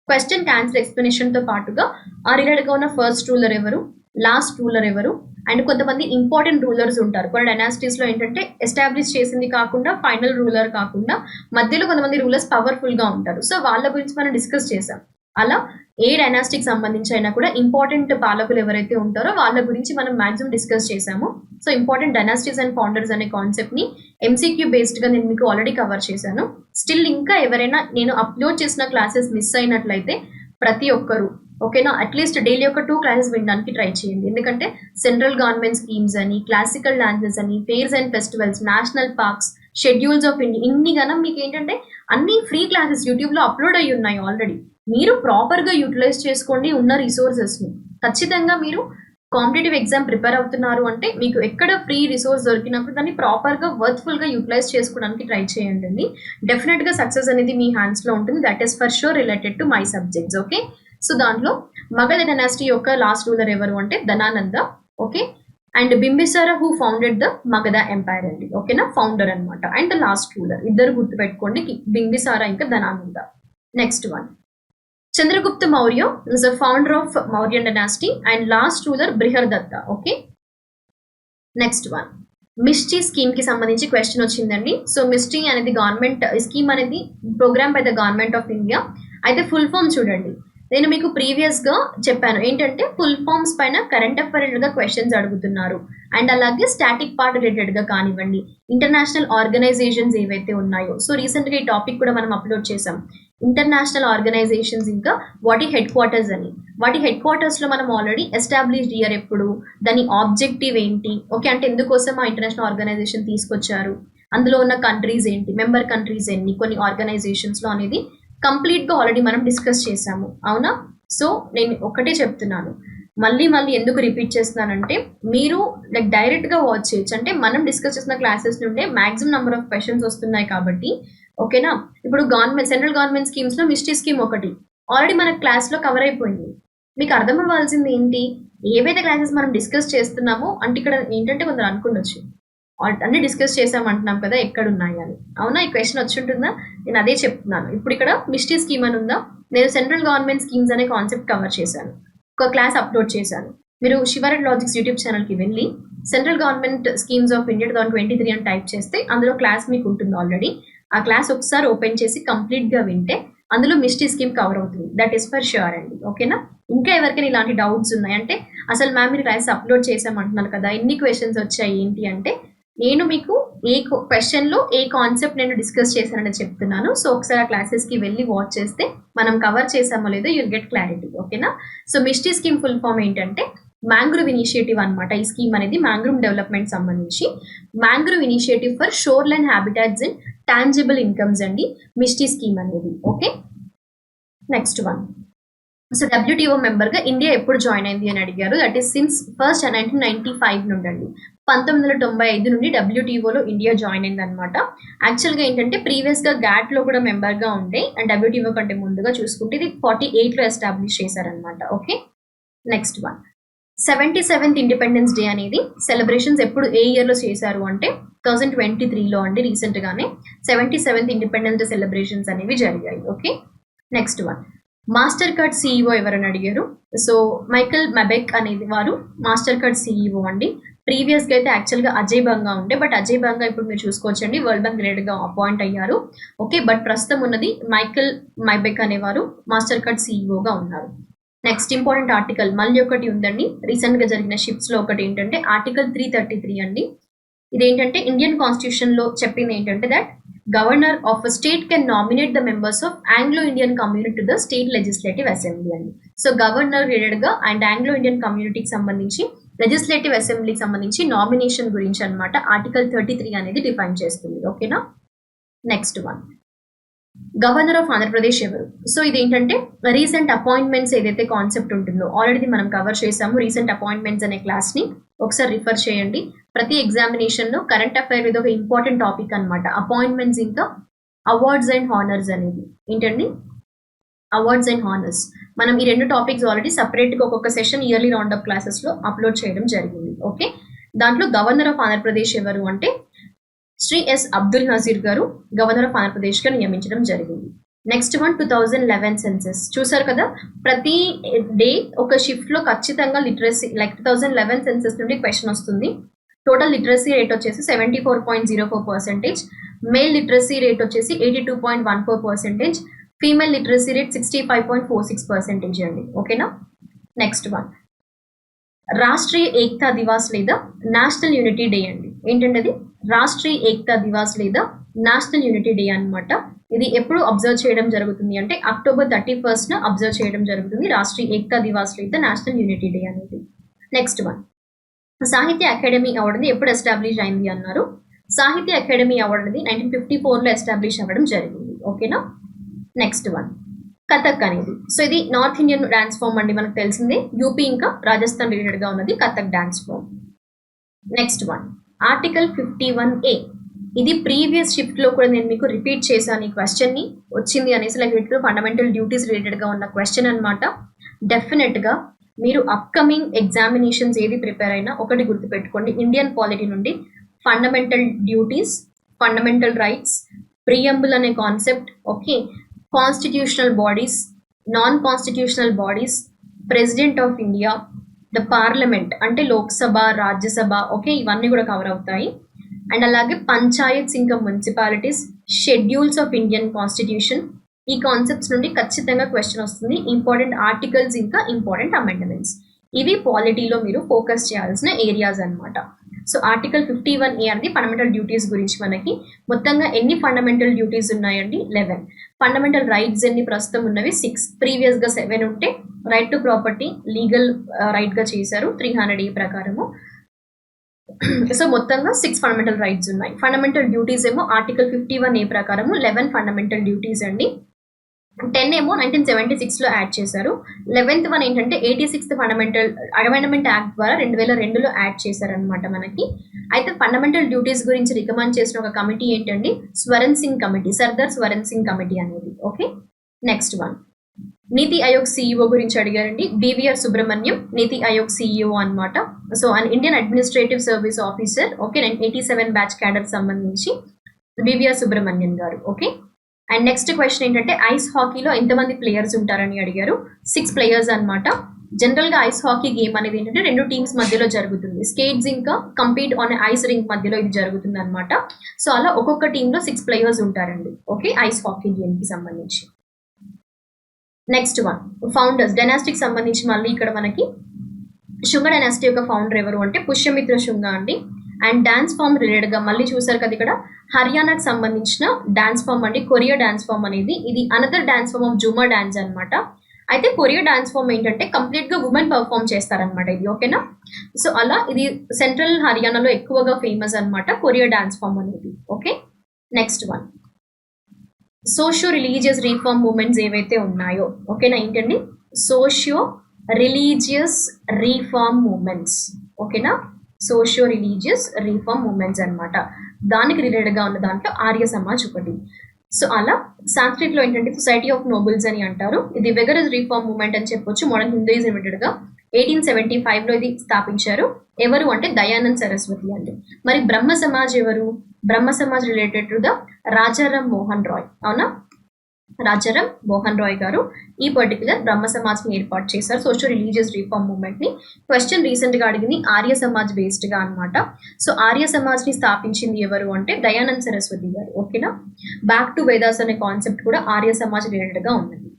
క్వశ్చన్ ఆన్సర్ ఎక్స్ప్లెనేషన్తో పాటుగా ఆ రిలేటెడ్గా ఉన్న ఫస్ట్ రూలర్ ఎవరు, లాస్ట్ రూలర్ ఎవరు, అండ్ కొంతమంది ఇంపార్టెంట్ రూలర్స్ ఉంటారు. కొన్ని డైనాసిటీస్లో ఏంటంటే ఎస్టాబ్లిష్ చేసింది కాకుండా ఫైనల్ రూలర్ కాకుండా మధ్యలో కొంతమంది రూలర్స్ పవర్ఫుల్గా ఉంటారు. సో వాళ్ళ గురించి మనం డిస్కస్ చేసాం. అలా ఏ డైనాసిటీకి సంబంధించి అయినా కూడా ఇంపార్టెంట్ పాలకులు ఎవరైతే ఉంటారో వాళ్ళ గురించి మనం మాక్సిమం డిస్కస్ చేసాము. So important dynasties and founders అనే కాన్సెప్ట్ని ఎంసీక్యూ బేస్డ్గా నేను మీకు ఆల్రెడీ కవర్ చేశాను. స్టిల్ ఇంకా ఎవరైనా నేను అప్లోడ్ చేసిన క్లాసెస్ మిస్ అయినట్లయితే ప్రతి ఒక్కరు ఓకేనా అట్లీస్ట్ డైలీ ఒక 2 క్లాసెస్ వినడానికి ట్రై చేయండి. ఎందుకంటే సెంట్రల్ గవర్నమెంట్ స్కీమ్స్ అని, క్లాసికల్ డాన్సెస్ అని, fares and festivals, national parks, schedules of India, ఇన్ని గనం మీకు ఏంటంటే అన్ని ఫ్రీ క్లాసెస్ యూట్యూబ్లో అప్లోడ్ అయ్యి ఉన్నాయి ఆల్రెడీ. మీరు ప్రాపర్గా యూటిలైజ్ చేసుకోండి ఉన్న రిసోర్సెస్ని. ఖచ్చితంగా మీరు కాంపిటేటివ్ ఎగ్జామ్ ప్రిపేర్ అవుతున్నారు అంటే మీకు ఎక్కడ ఫ్రీ రిసోర్స్ దొరికినప్పుడు దాన్ని ప్రాపర్గా వర్త్ఫుల్గా యూటిలైజ్ చేసుకోవడానికి ట్రై చేయండి. డెఫినెట్గా సక్సెస్ అనేది మీ హ్యాండ్స్లో ఉంటుంది. That is for sure related to my subjects. Okay. So దాంట్లో మగధ డైనాసిటీ యొక్క లాస్ట్ రూలర్ ఎవరు అంటే Dhanananda. Okay. And Bimbisara who founded the Magadha empire అండి. ఓకేనా, ఫౌండర్ అనమాట. అండ్ ద లాస్ట్ రూలర్ ఇద్దరు గుర్తుపెట్టుకోండి, బింబిసార ఇంకా Dhanananda. Next one Chandragupta Maurya is the founder of Mauryan dynasty and last ruler Brihadratha. Okay. Next one MISHTI scheme కి సంబంధించి క్వశ్చన్ వచ్చిందండి. సో మిస్టీ అనేది గవర్నమెంట్ స్కీమ్ అనేది programme by the government of India. అయితే full form చూడండి. నేను మీకు ప్రీవియస్గా చెప్పాను ఏంటంటే ఫుల్ ఫామ్స్ పైన కరెంట్ అఫైర్ రిలేటెడ్గా క్వశ్చన్స్ అడుగుతున్నారు. అండ్ అలాగే స్టాటిక్ పార్ట్ రిలేటెడ్గా కానివ్వండి, ఇంటర్నేషనల్ ఆర్గనైజేషన్స్ ఏవైతే ఉన్నాయో. సో రీసెంట్గా ఈ టాపిక్ కూడా మనం అప్లోడ్ చేసాం. ఇంటర్నేషనల్ ఆర్గనైజేషన్స్ ఇంకా వాటి హెడ్ క్వార్టర్స్ అని. వాటి హెడ్ క్వార్టర్స్లో మనం ఆల్రెడీ ఎస్టాబ్లిష్డ్ ఇయర్ ఎప్పుడు, దాని ఆబ్జెక్టివ్ ఏంటి, ఓకే అంటే ఎందుకోసం ఆ ఇంటర్నేషనల్ ఆర్గనైజేషన్ తీసుకొచ్చారు, అందులో ఉన్న కంట్రీస్ ఏంటి, మెంబర్ కంట్రీస్ ఎన్ని కొన్ని ఆర్గనైజేషన్స్లో అనేది కంప్లీట్గా ఆల్రెడీ మనం డిస్కస్ చేసాము. అవునా. సో నేను ఒకటే చెప్తున్నాను, మళ్ళీ ఎందుకు రిపీట్ చేస్తున్నానంటే మీరు లైక్ డైరెక్ట్గా వాచ్ చేయొచ్చు. అంటే మనం డిస్కస్ చేసిన క్లాసెస్ నుండే మ్యాక్సిమం నెంబర్ ఆఫ్ క్వశ్చన్స్ వస్తున్నాయి కాబట్టి. ఓకేనా. ఇప్పుడు గవర్నమెంట్ సెంట్రల్ గవర్నమెంట్ స్కీమ్స్లో మిస్టీ స్కీమ్ ఒకటి ఆల్రెడీ మన క్లాస్లో కవర్ అయిపోయింది. మీకు అర్థం అవ్వాల్సింది ఏంటి, ఏవైతే క్లాసెస్ మనం డిస్కస్ చేస్తున్నామో అంటే ఇక్కడ ఏంటంటే కొందరు అనుకుండొచ్చు అన్ని డిస్కస్ చేసామంటున్నాం కదా ఎక్కడున్నాయి అని. అవునా, ఈ క్వశ్చన్ వచ్చి ఉంటుందా, నేను అదే చెప్తున్నాను. ఇప్పుడు ఇక్కడ మిస్టీ స్కీమ్ అని ఉందా, నేను సెంట్రల్ గవర్నమెంట్ స్కీమ్స్ అనే కాన్సెప్ట్ కవర్ చేశాను, ఒక క్లాస్ అప్లోడ్ చేశాను. మీరు శివారెడ్డి లాజిక్స్ యూట్యూబ్ ఛానల్కి వెళ్ళి central government schemes of India 2023 అని టైప్ చేస్తే అందులో క్లాస్ మీకు ఉంటుంది ఆల్రెడీ. ఆ క్లాస్ ఒకసారి ఓపెన్ చేసి కంప్లీట్గా వింటే అందులో మిస్టీ స్కీమ్ కవర్ అవుతుంది. దట్ ఈస్ ఫర్ ష్యూర్ అండి. ఓకేనా. ఇంకా ఎవరికైనా ఇలాంటి డౌట్స్ ఉన్నాయంటే అసలు మ్యామ్ మీరు క్లాస్ అప్లోడ్ చేసామంటున్నారు కదా, ఎన్ని క్వశ్చన్స్ వచ్చాయి ఏంటి అంటే నేను మీకు ఏ క్వశ్చన్లో ఏ కాన్సెప్ట్ నేను డిస్కస్ చేశానని చెప్తున్నాను. సో ఒకసారి ఆ క్లాసెస్కి వెళ్ళి వాచ్ చేస్తే మనం కవర్ చేసామో లేదో యుల్ గెట్ క్లారిటీ. ఓకేనా. So MISHTI scheme full form ఏంటంటే మ్యాంగ్రూవ్ ఇనిషియేటివ్ అనమాట. ఈ స్కీమ్ అనేది మ్యాంగ్రూవ్ డెవలప్మెంట్ సంబంధించి mangrove initiative for shoreline habitats and tangible incomes అండి మిస్టీ స్కీమ్ అనేది. Okay. Next one so WTO మెంబర్గా ఇండియా ఎప్పుడు జాయిన్ అయింది అని అడిగారు. దట్ ఈస్ సిన్స్ 1st 1995 నుండి అండి. 1995 నుండి డబ్ల్యూటీఓలో ఇండియా జాయిన్ అయింది అనమాట. యాక్చువల్గా ఏంటంటే ప్రీవియస్గా గ్యాట్లో కూడా మెంబర్గా ఉండే అండ్ డబ్ల్యూటీఓ కంటే ముందుగా చూసుకుంటే ఇది 48లో ఎస్టాబ్లిష్ చేశారనమాట. Okay. Next one 77th independence day అనేది సెలబ్రేషన్స్ ఎప్పుడు ఏ ఇయర్లో చేశారు అంటే 2023లో అండి. రీసెంట్గానే 77th ఇండిపెండెన్స్ డే సెలబ్రేషన్స్ అనేవి జరిగాయి. Okay. Next one master card CEO ఎవరని అడిగారు. సో మైకల్ మెబెక్ అనేది వారు మాస్టర్ కార్డ్ సిఇఓ అండి. ప్రీవియస్గా అయితే యాక్చువల్గా అజయ్ బంగా ఉండే, బట్ అజయ్ బంగా ఇప్పుడు మీరు చూసుకోవచ్చండి వరల్డ్ బ్యాంక్ రిలేటెడ్గా అపాయింట్ అయ్యారు. ఓకే. బట్ ప్రస్తుతం ఉన్నది మైకల్ మెబెక్ అనేవారు మాస్టర్ కార్డ్ సిఇఓగా ఉన్నారు. నెక్స్ట్ ఇంపార్టెంట్ ఆర్టికల్ మళ్ళీ ఒకటి ఉందండి, రీసెంట్గా జరిగిన షిఫ్ట్స్లో ఒకటి ఏంటంటే ఆర్టికల్ 333 అండి. ఇదేంటంటే ఇండియన్ కాన్స్టిట్యూషన్లో చెప్పింది ఏంటంటే that governor of a state can nominate the members of Anglo Indian community to the state legislative assembly అండి. సో గవర్నర్ రిలేటెడ్గా అండ్ ఆంగ్లో ఇండియన్ కమ్యూనిటీకి సంబంధించి లెజిస్లేటివ్ అసెంబ్లీకి సంబంధించి నామినేషన్ గురించి అనమాట ఆర్టికల్ 33 అనేది డిఫైన్ చేస్తుంది. ఓకేనా. Next one governor of Andhra Pradesh ఎవరు? సో ఇది ఏంటంటే రీసెంట్ అపాయింట్మెంట్స్ ఏదైతే కాన్సెప్ట్ ఉంటుందో ఆల్రెడీ మనం కవర్ చేసాము. రీసెంట్ అపాయింట్మెంట్స్ అనే క్లాస్ ని ఒకసారి రిఫర్ చేయండి. ప్రతి ఎగ్జామినేషన్ లో కరెంట్ అఫైర్ ఇది ఒక ఇంపార్టెంట్ టాపిక్ అనమాట. అపాయింట్మెంట్స్ ఇంకా అవార్డ్స్ అండ్ హానర్స్ అనేది ఏంటండి, అవార్డ్స్ అండ్ హానర్స్. మనం ఈ రెండు టాపిక్స్ ఆల్రెడీ సపరేట్ గా ఒక్కొక్క session yearly round up classes లో అప్లోడ్ చేయడం జరిగింది. ఓకే, దాంట్లో గవర్నర్ ఆఫ్ ఆంధ్రప్రదేశ్ ఎవరు అంటే శ్రీ ఎస్ అబ్దుల్ నజీర్ గారు గవర్నర్ ఆఫ్ ఆంధ్రప్రదేశ్ గా నియమించడం జరిగింది. Next one 2011 census. చూసారు కదా, ప్రతి డే ఒక షిఫ్ట్ లో ఖచ్చితంగా లిటరసీ లైక్ 2011 సెన్సెస్ నుండి క్వశ్చన్ వస్తుంది. టోటల్ లిటరసీ రేట్ వచ్చేసి 74.04%, మేల్ లిటరసీ రేట్ వచ్చేసి 82.14%, ఫీమేల్ లిటరసీ రేట్ 65.46% అండి. ఓకేనా. నెక్స్ట్ వన్ రాష్ట్రీయ ఏకతా దివాస్ లేదా నేషనల్ యూనిటీ డే అండి. ఏంటంటే అది రాష్ట్రీయ ఏకతా దివాస్ లేదా నేషనల్ యూనిటీ డే అన్నమాట. ఇది ఎప్పుడు అబ్జర్వ్ చేయడం జరుగుతుంది అంటే October 31st అబ్జర్వ్ చేయడం జరుగుతుంది రాష్ట్రీయ ఏకతా దివాస్ లేదా నేషనల్ యూనిటీ డే అనేది. నెక్స్ట్ వన్ సాహిత్య అకాడమీ అవార్డు అనేది ఎప్పుడు ఎస్టాబ్లిష్ అయింది అన్నారు. సాహిత్య అకాడమీ అవార్డు అనేది 1954లో ఎస్టాబ్లిష్ అవ్వడం జరిగింది. ఓకేనా. నెక్స్ట్ వన్ కథక్ అనేది. సో ఇది నార్త్ ఇండియన్ డాన్స్ ఫామ్ అండి, మనకు తెలిసిందే. యూపీ ఇంకా రాజస్థాన్ రిలేటెడ్ గా ఉన్నది Kathak dance form. Next one article 51A. ఇది ప్రీవియస్ షిఫ్ట్ లో కూడా నేను మీకు రిపీట్ చేశాను ఈ క్వశ్చన్ ని, వచ్చింది అనేసి లైక్ వీటిలో ఫండమెంటల్ డ్యూటీస్ రిలేటెడ్ గా ఉన్న క్వశ్చన్ అనమాట. డెఫినెట్ గా మీరు అప్కమింగ్ ఎగ్జామినేషన్స్ ఏది ప్రిపేర్ అయినా ఒకటి గుర్తుపెట్టుకోండి, ఇండియన్ పాలిటీ నుండి fundamental duties, fundamental rights, preamble అనే concept, okay, constitutional bodies, non constitutional bodies, president of India, the parliament అంటే లోక్సభ, రాజ్యసభ, ఓకే, ఇవన్నీ కూడా కవర్ అవుతాయి. అండ్ అలాగే పంచాయత్స్ ఇంకా municipalities, schedules of Indian constitution, ఈ కాన్సెప్ట్స్ నుండి ఖచ్చితంగా క్వశ్చన్ వస్తుంది. ఇంపార్టెంట్ ఆర్టికల్స్ ఇంకా ఇంపార్టెంట్ అమెండ్మెంట్స్, ఇవి పాలిటీలో మీరు ఫోకస్ చేయాల్సిన ఏరియాస్ అనమాట. సో ఆర్టికల్ 51A అనేది ఫండమెంటల్ డ్యూటీస్ గురించి. మనకి మొత్తంగా ఎన్ని ఫండమెంటల్ డ్యూటీస్ ఉన్నాయండి? 11. ఫండమెంటల్ రైట్స్ ఎన్ని ప్రస్తుతం ఉన్నవి? 6. ప్రీవియస్ గా 7 ఉంటే right to property legal right గా చేశారు 300A ప్రకారము. సో మొత్తంగా 6 ఫండమెంటల్ రైట్స్ ఉన్నాయి. ఫండమెంటల్ డ్యూటీస్ ఏమో ఆర్టికల్ 51A ప్రకారము 11 ఫండమెంటల్ డ్యూటీస్ అండి. 10 ఏమో 1976 లో యాడ్ చేశారు. 11th వన్ ఏంటంటే 86th ఫండమెంటల్ అమెండ్మెంట్ యాక్ట్ ద్వారా 2002లో యాడ్ చేశారనమాట మనకి. అయితే ఫండమెంటల్ డ్యూటీస్ గురించి రికమెండ్ చేసిన ఒక కమిటీ ఏంటండి? స్వరణ్ సింగ్ కమిటీ, సర్దార్ స్వరణ్ సింగ్ కమిటీ అనేది. ఓకే. నెక్స్ట్ వన్ నీతి ఆయోగ్ సిఇఓ గురించి అడిగారండి. బివిఆర్ సుబ్రహ్మణ్యం నీతి ఆయోగ్ సిఇఓ అనమాట. So and Indian administrative service officer, okay, 87 batch cadre సంబంధించి బివిఆర్ సుబ్రహ్మణ్యం గారు. ఓకే. అండ్ నెక్స్ట్ క్వశ్చన్ ఏంటంటే ఐస్ హాకీలో ఎంతమంది ప్లేయర్స్ ఉంటారని అడిగారు. 6 ప్లేయర్స్ అనమాట. జనరల్ గా ఐస్ హాకీ గేమ్ అనేది ఏంటంటే 2 టీమ్స్ మధ్యలో జరుగుతుంది. స్కేట్స్ ఇంకా కంపీట్ ఆన్ ఐస్ రింక్ మధ్యలో ఇది జరుగుతుంది అనమాట. సో అలా ఒక్కొక్క టీమ్ లో 6 ప్లేయర్స్ ఉంటారండి. ఓకే, ఐస్ హాకీ గేమ్ కి సంబంధించి. నెక్స్ట్ వన్ ఫౌండర్స్ డైనాస్టిక్ సంబంధించి మళ్ళీ ఇక్కడ మనకి శుంగ డైనాసిటీ యొక్క ఫౌండర్ ఎవరు అంటే పుష్యమిత్ర శుంగ అండి. అండ్ డాన్స్ ఫామ్ రిలేటెడ్ గా మళ్ళీ చూసారు కదా, ఇక్కడ హర్యానాకి సంబంధించిన డాన్స్ ఫామ్ అండి, కొరియా డాన్స్ ఫామ్ అనేది. ఇది another dance form of Jhumar dance అనమాట. అయితే కొరియా డాన్స్ ఫామ్ ఏంటంటే కంప్లీట్ గా ఉమెన్ పర్ఫామ్ చేస్తారనమాట ఇది. ఓకేనా. సో అలా ఇది సెంట్రల్ హర్యానాలో ఎక్కువగా ఫేమస్ అనమాట కొరియా డాన్స్ ఫామ్ అనేది. Okay. Next one socio religious reform movements ఏవైతే ఉన్నాయో, ఓకేనా, ఏంటండి సోషియో రిలీజియస్ రీఫార్మ్ మూమెంట్స్. ఓకేనా, సోషియో రిలీజియస్ రీఫార్మ్ మూమెంట్స్ అనమాట. దానికి రిలేటెడ్ గా ఉన్న దాంట్లో ఆర్య సమాజ్ ఒకటి. సో అలా సాంస్క్రిట్ లో ఏంటంటే సొసైటీ ఆఫ్ నోబుల్స్ అని అంటారు. ఇది వెగరస్ రిఫార్మ్ మూమెంట్ అని చెప్పొచ్చు. మోడర్న్ హిందూయిజం రిలేటెడ్ గా 1875 లో ఇది స్థాపించారు. ఎవరు అంటే దయానంద్ సరస్వతి అండి. మరి బ్రహ్మ సమాజ్ ఎవరు? Brahmo Samaj related to the Rajaram Mohan Roy. అవునా, రాజారాం మోహన్ రాయ్ గారు ఈ పర్టికులర్ బ్రహ్మ సమాజ్ ని ఏర్పాటు చేశారు, సోషల్ రిలీజియస్ రిఫార్మ్ మూవ్మెంట్ ని. క్వశ్చన్ రీసెంట్ గా అడిగింది ఆర్య సమాజ్ బేస్డ్ గా అనమాట. సో ఆర్య సమాజ్ ని స్థాపించింది ఎవరు అంటే దయానంద్ సరస్వతి గారు. ఓకేనా. బ్యాక్ టు వేదాస్ అనే కాన్సెప్ట్ కూడా ఆర్య సమాజ్ రిలేటెడ్ గా ఉన్నది.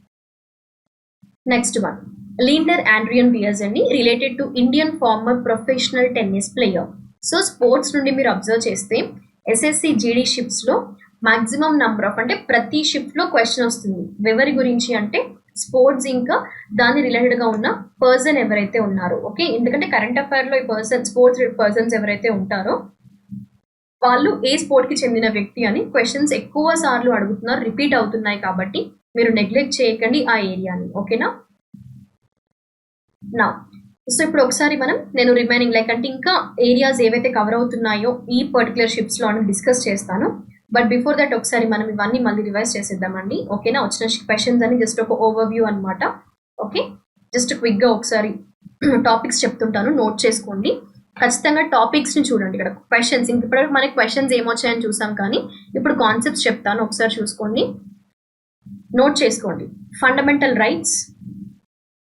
నెక్స్ట్ వన్ లీండర్ ఆండ్రియన్ బియర్స్ అండి, related to Indian former professional tennis player. So sports నుండి మీరు అబ్జర్వ్ చేస్తే ఎస్ఎస్సి జీడీ షిప్స్ లో మాక్సిమం నంబర్ ఆఫ్ అంటే ప్రతి షిఫ్ట్ లో క్వశ్చన్ వస్తుంది. ఎవరి గురించి అంటే స్పోర్ట్స్ ఇంకా దాని రిలేటెడ్ గా ఉన్న పర్సన్ ఎవరైతే ఉన్నారో. ఓకే, ఎందుకంటే కరెంట్ అఫైర్ లో ఈ పర్సన్ స్పోర్ట్స్ పర్సన్స్ ఎవరైతే ఉంటారో వాళ్ళు ఏ స్పోర్ట్ కి చెందిన వ్యక్తి అని క్వశ్చన్స్ ఎక్కువ సార్లు అడుగుతున్నారు, రిపీట్ అవుతున్నాయి. కాబట్టి మీరు నెగ్లెక్ట్ చేయకండి ఆ ఏరియాని. ఓకేనా? నా సో ఇప్పుడు ఒకసారి నేను రిమైనింగ్ అంటే ఇంకా ఏరియాస్ ఏవైతే కవర్ అవుతున్నాయో ఈ పర్టికులర్ షిప్స్ లో డిస్కస్ చేస్తాను. బట్ బిఫోర్ దట్ ఒకసారి మనం ఇవన్నీ మళ్ళీ రివైజ్ చేసేద్దామండి. ఓకేనా? వచ్చిన క్వశ్చన్స్ అని జస్ట్ ఒక ఓవర్వ్యూ అనమాట. ఓకే, జస్ట్ క్విక్ గా ఒకసారి టాపిక్స్ చెప్తుంటాను, నోట్ చేసుకోండి. ఖచ్చితంగా టాపిక్స్ ని చూడండి. ఇక్కడ క్వశ్చన్స్ ఇప్పటివరకు మనకి క్వశ్చన్స్ ఏమొచ్చాయని చూసాం, కానీ ఇప్పుడు కాన్సెప్ట్స్ చెప్తాను, ఒకసారి చూసుకోండి, నోట్ చేసుకోండి. Fundamental rights,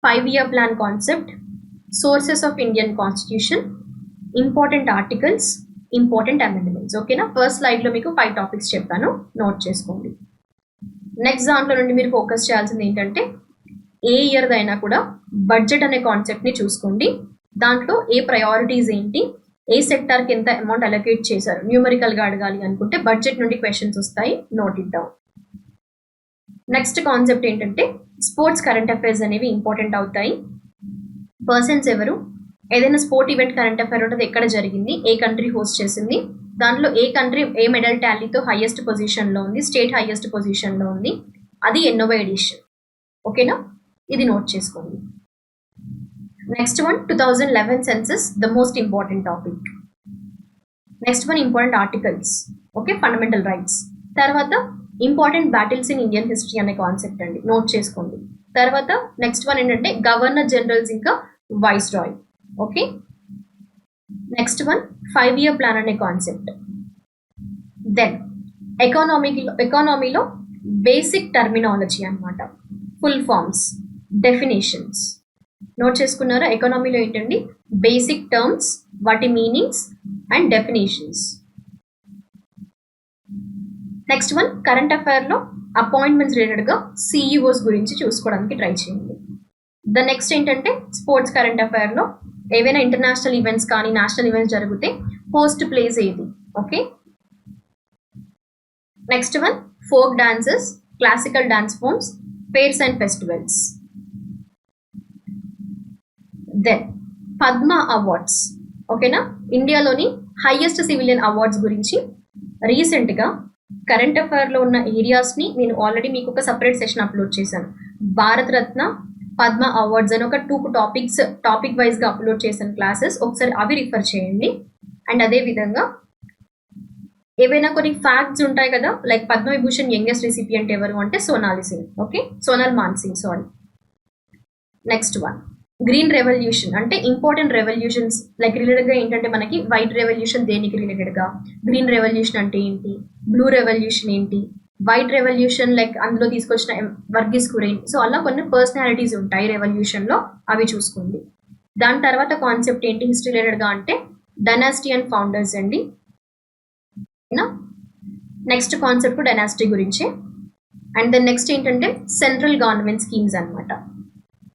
5-year plan concept, sources of Indian constitution, important articles, important amendments. ఓకేనా? ఫస్ట్ స్లైడ్ లో మీకు 5 టాపిక్స్ చెప్తాను, నోట్ చేసుకోండి. నెక్స్ట్ దాంట్లో నుండి మీరు ఫోకస్ చేయాల్సింది ఏంటంటే ఏ ఇయర్ అయినా కూడా బడ్జెట్ అనే కాన్సెప్ట్ ని చూసుకోండి. దాంట్లో ఏ ప్రయారిటీస్ ఏంటి, ఏ సెక్టార్ కి ఎంత అమౌంట్ అలొకేట్ చేశారు, న్యూమరికల్ గా అడగాలి అనుకుంటే బడ్జెట్ నుండి క్వశ్చన్స్ వస్తాయి, note it down. Next concept ఏంటంటే స్పోర్ట్స్ కరెంట్ అఫైర్స్ అనేవి ఇంపార్టెంట్ అవుతాయి. పర్సన్స్ ఎవరు, ఏదైనా స్పోర్ట్ ఈవెంట్ కరెంట్ అఫైర్ ఉంటుంది, ఎక్కడ జరిగింది, ఏ కంట్రీ హోస్ట్ చేసింది, దాంట్లో ఏ కంట్రీ ఏ మెడల్ టాలీతో హైయెస్ట్ పొజిషన్ లో ఉంది, స్టేట్ హైయెస్ట్ పొజిషన్ లో ఉంది, అది ఎన్నోవ ఎడిషన్. ఓకేనా? ఇది నోట్ చేసుకోండి. Next one 2011 census, the most important topic. Next one important articles. Okay, fundamental rights. తర్వాత important battles in Indian history అనే కాన్సెప్ట్ అండి, నోట్ చేసుకోండి. తర్వాత నెక్స్ట్ వన్ ఏంటంటే గవర్నర్ జనరల్స్ ఇంకా viceroy. Okay, next one 5-year plan అనే concept. Then ఎకానమీలో basic terminology అన్నమాట, ఫుల్ ఫార్మ్స్, డెఫినేషన్స్. నోట్ చేసుకున్నారా? ఎకానమీలో ఏంటండి బేసిక్ టర్మ్స్, వాటి meanings and definitions. Next one current affair లో అపాయింట్మెంట్స్ రిలేటెడ్ గా సిఇఓస్ గురించి చూసుకోవడానికి ట్రై చేయండి. ద నెక్స్ట్ ఏంటంటే స్పోర్ట్స్ కరెంట్ అఫైర్ లో ఏవైనా ఇంటర్నేషనల్ ఈవెంట్స్ కానీ నేషనల్ ఈవెంట్స్ జరిగితే హోస్ట్ ప్లేస్ ఏది. Okay, next one folk dances, classical dance forms, fairs and festivals. Then Padma awards. ఓకేనా? ఇండియాలోని హైయెస్ట్ సివిలియన్ అవార్డ్స్ గురించి రీసెంట్ గా కరెంట్ అఫైర్ లో ఉన్న ఏరియాస్ ని నేను ఆల్రెడీ మీకు ఒక సపరేట్ సెషన్ అప్లోడ్ చేశాను. భారత రత్న, పద్మ అవార్డ్స్ అని ఒక 2 టాపిక్స్ టాపిక్ వైజ్ గా అప్లోడ్ చేశాను క్లాసెస్, ఒకసారి అవి రిఫర్ చేయండి. అండ్ అదే విధంగా ఏవైనా కొన్ని ఫ్యాక్ట్స్ ఉంటాయి కదా, లైక్ పద్మవిభూషణ్ యంగెస్ట్ రెసిపియంట్ ఎవరు అంటే Sonali Singh. Okay, Sonal Man Singh, sorry. Next one green revolution, అంటే ఇంపార్టెంట్ రెవల్యూషన్స్ లైక్ రిలేటెడ్ గా ఏంటంటే మనకి వైట్ రెవల్యూషన్ దేనికి రిలేటెడ్ గా, గ్రీన్ రెవల్యూషన్ అంటే ఏంటి, బ్లూ రెవల్యూషన్ ఏంటి, వైట్ రెవల్యూషన్ లైక్ అందులో తీసుకొచ్చిన వర్గీస్ కురేన్. సో అలా కొన్ని పర్సనాలిటీస్ ఉంటాయి రెవల్యూషన్ లో, అవి చూసుకోండి. దాని తర్వాత కాన్సెప్ట్ ఏంటి హిస్టరీ రిలేటెడ్ గా అంటే డైనాసిటీ అండ్ ఫౌండర్స్ అండి. నెక్స్ట్ కాన్సెప్ట్ డైనాసిటీ గురించి. అండ్ దెన్ నెక్స్ట్ ఏంటంటే సెంట్రల్ గవర్నమెంట్ స్కీమ్స్ అన్నమాట.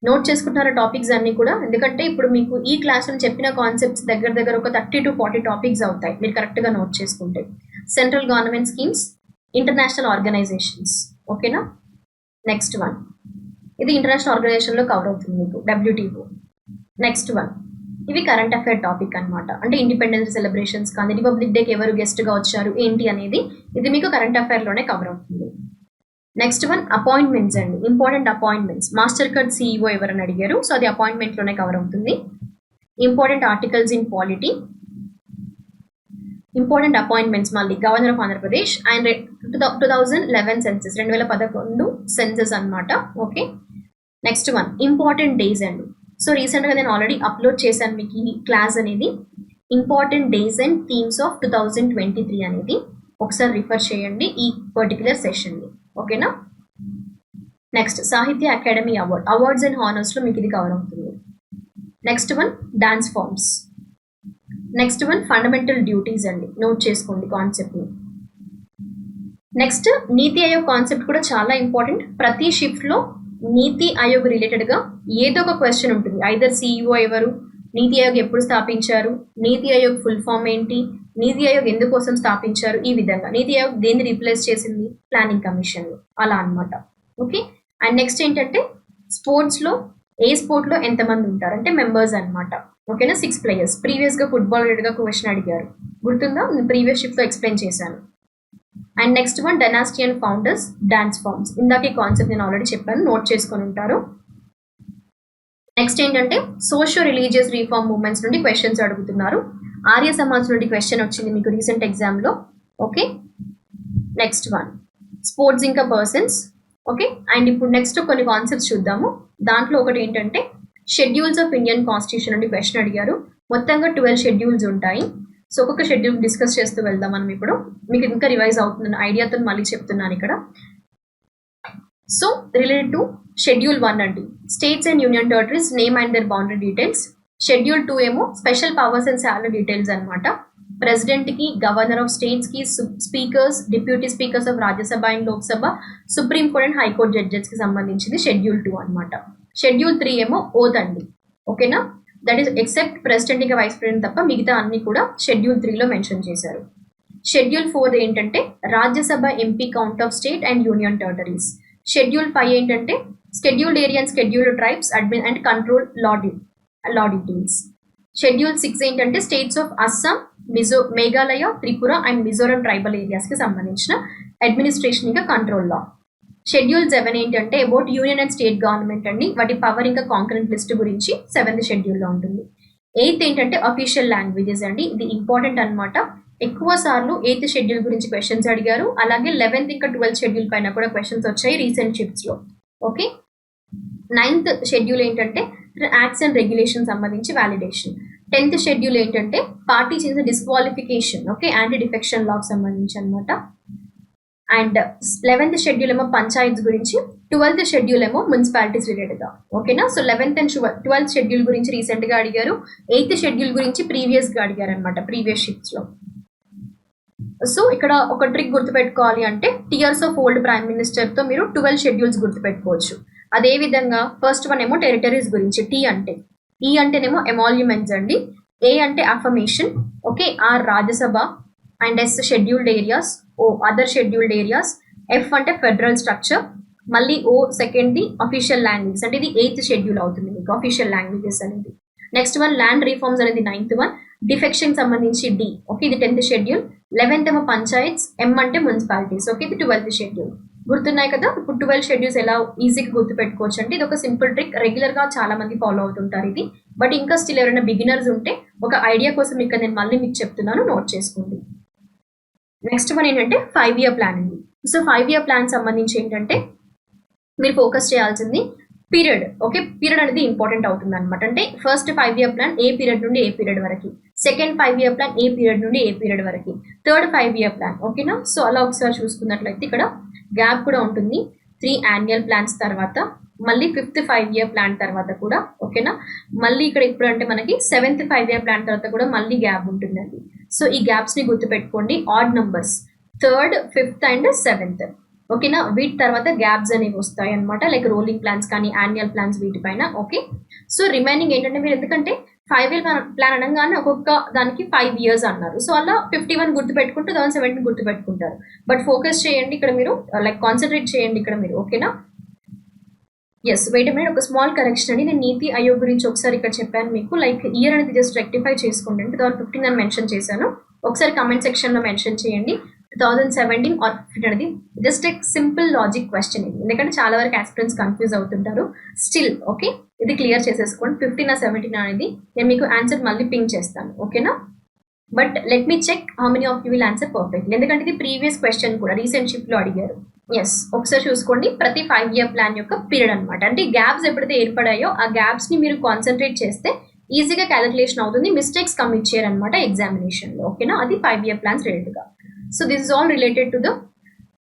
నోట్ చేసుకుంటున్న టాపిక్స్ అన్ని కూడా, ఎందుకంటే ఇప్పుడు మీకు ఈ క్లాస్ లో చెప్పిన కాన్సెప్ట్స్ దగ్గర ఒక 30 to 40 టాపిక్స్ అవుతాయి మీరు కరెక్ట్ గా నోట్ చేసుకుంటే. Central government schemes, international organizations. ఓకేనా? నెక్స్ట్ వన్ ఇది ఇంటర్నేషనల్ ఆర్గనైజేషన్ లో కవర్ అవుతుంది మీకు, WTO. నెక్స్ట్ వన్ ఇవి కరెంట్ అఫైర్ టాపిక్ అన్నమాట, అంటే ఇండిపెండెన్స్ సెలబ్రేషన్స్ కానీ రిపబ్లిక్ డేకి ఎవరు గెస్ట్ గా వచ్చారు ఏంటి అనేది, ఇది మీకు కరెంట్ అఫైర్ లోనే కవర్ అవుతుంది. నెక్స్ట్ వన్ అపాయింట్మెంట్స్ అండి, important appointments. Mastercard CEO ఎవరని అడిగారు, సో అది అపాయింట్మెంట్ లోనే కవర్ అవుతుంది. Important articles in polity, important appointments మళ్ళీ governor of Andhra Pradesh and 2011 census, 2011 census అన్నమాట. Okay, next one important days అండి. సో రీసెంట్ గా నేను ఆల్రెడీ అప్లోడ్ చేశాను మీకు ఈ క్లాస్ అనేది, important days and themes of 2023 అనేది, ఒకసారి రిఫర్ చేయండి ఈ పర్టికులర్ సెషన్ ని. ఓకేనా? నెక్స్ట్ సాహిత్య అకాడమీ అవార్డ్స్ అండ్ హానర్స్ లో మీకు ఇది కవర్ అవుతుంది. Next one dance forms. Next one fundamental duties అండి, నోట్ చేసుకోండి కాన్సెప్ట్ ని. నెక్స్ట్ నీతి ఆయోగ్ కాన్సెప్ట్ కూడా చాలా ఇంపార్టెంట్. ప్రతి షిఫ్ట్ లో నీతి ఆయోగ్ రిలేటెడ్ గా ఏదో ఒక క్వశ్చన్ ఉంటుంది, ఐదర్ సిఇఓ ఎవరు, నీతి ఆయోగ్ ఎప్పుడు స్థాపించారు, నీతి ఆయోగ్ ఫుల్ ఫామ్ ఏంటి, నీతి ఆయోగ్ ఎందుకోసం స్థాపించారు, ఈ విధంగా నీతి ఆయోగ్ దేన్ని రీప్లేస్ చేసింది, ప్లానింగ్ కమిషన్, అలా అన్నమాట. ఓకే, అండ్ నెక్స్ట్ ఏంటంటే స్పోర్ట్స్ లో ఏ స్పోర్ట్ లో ఎంతమంది ఉంటారు అంటే మెంబర్స్ అన్నమాట. ఓకేనా, 6 ప్లేయర్స్. ప్రీవియస్ గా ఫుట్బాల్ రిలేటెడ్ గా క్వశ్చన్ అడిగారు, గుర్తుందా? నేను ప్రీవియస్ షిఫ్ట్ లో ఎక్స్ప్లెయిన్ చేశాను. And next one dynasty and founders, dance forms. ఇందాక ఈ కాన్సెప్ట్ నేను ఆల్రెడీ చెప్పాను, నోట్ చేసుకొని ఉంటారు. నెక్స్ట్ ఏంటంటే సోషియో రిలీజియస్ రీఫార్మ్ మూవ్మెంట్స్ నుండి క్వశ్చన్స్ అడుగుతున్నారు. ఆర్య సమాజ్ నుండి క్వశ్చన్ వచ్చింది మీకు రీసెంట్ ఎగ్జామ్ లో. ఓకే, నెక్స్ట్ వన్ స్పోర్ట్స్ ఇంకా పర్సన్స్. ఓకే, అండ్ ఇప్పుడు నెక్స్ట్ కొన్ని కాన్సెప్ట్స్ చూద్దాము. దాంట్లో ఒకటి ఏంటంటే షెడ్యూల్స్ ఆఫ్ ఇండియన్ కాన్స్టిట్యూషన్ నుండి క్వశ్చన్ అడిగారు. మొత్తంగా 12 షెడ్యూల్స్ ఉంటాయి. సో ఒక్కొక్క షెడ్యూల్ డిస్కస్ చేస్తూ వెళ్దాం మనం ఇప్పుడు. మీకు ఇంకా రివైజ్ అవుతుందని ఐడియాతో మళ్ళీ చెప్తున్నాను ఇక్కడ. సో రిలేటెడ్ టు షెడ్యూల్ 1 అండి, states and union territories name and their boundary details. Schedule 2 ఏమో special powers and salary details అనమాట. ప్రెసిడెంట్ కి, గవర్నర్ ఆఫ్ స్టేట్స్ కి, speakers, deputy speakers of Rajya Sabha and Lok Sabha, supreme court and high court judges కి సంబంధించింది schedule 2 అనమాట. Schedule 3 ఏమో oath అండి. ఓకేనా, దట్ ఈస్ ఎక్సెప్ట్ ప్రెసిడెంట్ ఇంకా వైస్ ప్రెసిడెంట్ తప్ప మిగతా అన్ని కూడా షెడ్యూల్ 3 లో మెన్షన్ చేశారు. షెడ్యూల్ 4 ఏంటంటే Rajya Sabha MP count of state and union territories. Schedule 5 ఏంటంటే scheduled area and scheduled tribes admin and control law details. Schedule 6 ఏంటంటే states of Assam, Meghalaya, Tripura and Mizoram tribal areas కి సంబంధించిన అడ్మినిస్ట్రేషన్ ఇంకా కంట్రోల్ లా. షెడ్యూల్ 7 ఏంటంటే about union and state government అండి, వాటి power ఇంకా concurrent list గురించి 7th షెడ్యూల్ లో ఉంటుంది. 8th ఏంటంటే అఫీషియల్ లాంగ్వేజెస్ అండి, ఇది ఇంపార్టెంట్ అనమాట. ఎక్కువ సార్లు 8th షెడ్యూల్ గురించి క్వశ్చన్స్ అడిగారు. అలాగే 11th ఇంకా 12th షెడ్యూల్ పైన కూడా క్వశ్చన్స్ వచ్చాయి రీసెంట్ షిఫ్ట్స్ లో. ఓకే, 9th షెడ్యూల్ ఏంటంటే యాక్ట్స్ అండ్ రెగ్యులేషన్ సంబంధించి వ్యాలిడేషన్. 10th షెడ్యూల్ ఏంటంటే పార్టీ చేసిన disqualification, okay, anti defection law సంబంధించి అనమాట. అండ్ 11th షెడ్యూల్ ఏమో పంచాయత్ గురించి, 12th షెడ్యూల్ ఏమో మున్సిపాలిటీస్ రిలేటెడ్ గా. ఓకేనా, so 11th and 12th schedule గురించి రీసెంట్ గా అడిగారు. 8th షెడ్యూల్ గురించి ప్రీవియస్ గా అడిగారు అనమాట, ప్రీవియస్ షిఫ్ట్స్ లో. సో ఇక్కడ ఒక ట్రిక్ గుర్తుపెట్టుకోవాలి అంటే tears of old prime minister తో మీరు 12 షెడ్యూల్స్ గుర్తుపెట్టుకోవచ్చు. అదే విధంగా ఫస్ట్ వన్ ఏమో టెరిటరీస్ గురించి, టీ అంటే, ఈ అంటేనేమో ఎమాల్యుమెంట్స్ అండి, ఏ అంటే affirmation, okay, R Rajya Sabha and S scheduled areas, O other scheduled areas, F అంటే ఫెడరల్ స్ట్రక్చర్, మళ్ళీ ఓ సెకండ్ది అఫీషియల్ లాంగ్వేజెస్ అంటే ఇది 8th షెడ్యూల్ అవుతుంది మీకు అఫీషియల్ లాంగ్వేజెస్ అనేది. నెక్స్ట్ వన్ ల్యాండ్ రిఫార్మ్స్ అనేది 9th వన్, డిఫెక్షన్ సంబంధించి డి, ఓకే, ఇది 10th షెడ్యూల్. 11th ఏమో పంచాయత్స్, ఎం అంటే మున్సిపాలిటీస్, ఓకే, ఇది 12th షెడ్యూల్. గుర్తున్నాయి కదా? ఇప్పుడు 12 షెడ్యూల్స్ ఎలా ఈజీగా గుర్తుపెట్టుకోవచ్చు అంటే ఇది ఒక సింపుల్ ట్రిక్, రెగ్యులర్ గా చాలా మంది ఫాలో అవుతుంటారు ఇది. బట్ ఇంకా స్టిల్ ఎవరైనా బిగినర్స్ ఉంటే ఒక ఐడియా కోసం ఇక్కడ నేను మళ్ళీ మీకు చెప్తున్నాను, నోట్ చేసుకోండి. నెక్స్ట్ వన్ ఏంటంటే 5-year ప్లాన్ అండి. సో 5-year ప్లాన్ సంబంధించి ఏంటంటే మీరు ఫోకస్ చేయాల్సింది పీరియడ్. ఓకే, పీరియడ్ అనేది ఇంపార్టెంట్ అవుతుంది అనమాట. అంటే first 5-year plan a period నుండి ఏ పీరియడ్ వరకు, second 5-year plan a period నుండి ఏ పీరియడ్ వరకు, థర్డ్ 5-year ప్లాన్. ఓకేనా, సో అలా ఒకసారి చూసుకున్నట్లయితే ఇక్కడ గ్యాప్ కూడా ఉంటుంది. 3 annual ప్లాన్స్ తర్వాత మళ్ళీ 5th 5-year ప్లాన్ తర్వాత కూడా, ఓకేనా, మళ్ళీ ఇక్కడ ఇప్పుడు అంటే మనకి 7th 5-year ప్లాన్ తర్వాత కూడా మళ్ళీ గ్యాప్ ఉంటుందండి. సో ఈ గ్యాప్స్ ని గుర్తుపెట్టుకోండి, add numbers 3rd, 5th and 7th. ఓకేనా, వీటి తర్వాత గ్యాప్స్ అనేవి వస్తాయి అనమాట, లైక్ రోలింగ్ ప్లాన్స్ కానీ యాన్యువల్ ప్లాన్స్ వీటిపైన. ఓకే, సో రిమైనింగ్ ఏంటంటే మీరు ఎందుకంటే 5-year ప్లాన్ అనగానే ఒక్కొక్క దానికి 5 years అన్నారు, సో అలా 51 గుర్తుపెట్టుకుంటూ 2017 గుర్తుపెట్టుకుంటారు. బట్ ఫోకస్ చేయండి ఇక్కడ మీరు, లైక్ కాన్సన్ట్రేట్ చేయండి ఇక్కడ మీరు. ఓకేనా, ఎస్, వెయిట్ మినిట్, ఒక స్మాల్ కరెక్షన్ అండి. నేను నీతి ఆయోగ్ గురించి ఒకసారి ఇక్కడ చెప్పాను మీకు, లైక్ ఇయర్ అనేది జస్ట్ రెక్టిఫై చేసుకోండి. 2015 అని మెన్షన్ చేశాను, ఒకసారి కమెంట్ సెక్షన్ లో మెన్షన్ చేయండి. 2017 ఆర్ 15 అనేది జస్ట్ ఎక్ సింపుల్ లాజిక్ క్వశ్చన్ ఇది, ఎందుకంటే చాలా వరకు ఆస్పిరెంట్స్ కన్ఫ్యూజ్ అవుతుంటారు. స్టిల్ ఓకే, ఇది క్లియర్ చేసేసుకోండి. 15 or 17 అనేది నేను మీకు ఆన్సర్ మళ్ళీ పింక్ చేస్తాను. ఓకేనా, but let me check how many of you will answer perfect, ఎందుకంటే ఇది ప్రీవియస్ క్వశ్చన్ కూడా రీసెంట్ షిఫ్ట్ లో అడిగారు. ఎస్, ఒకసారి చూసుకోండి, ప్రతి 5-year ప్లాన్ యొక్క పీరియడ్ అనమాట. అంటే గ్యాప్స్ ఎప్పుడైతే ఏర్పడాయో ఆ గ్యాప్స్ ని మీరు కాన్సన్ట్రేట్ చేస్తే ఈజీగా క్యాలిక్యులేషన్ అవుతుంది, మిస్టేక్స్ కమిట్ చేయరనమాట ఎగ్జామినేషన్ లో. ఓకేనా, అది 5-year ప్లాన్స్ రిలేటెడ్ గా. So this is all related to the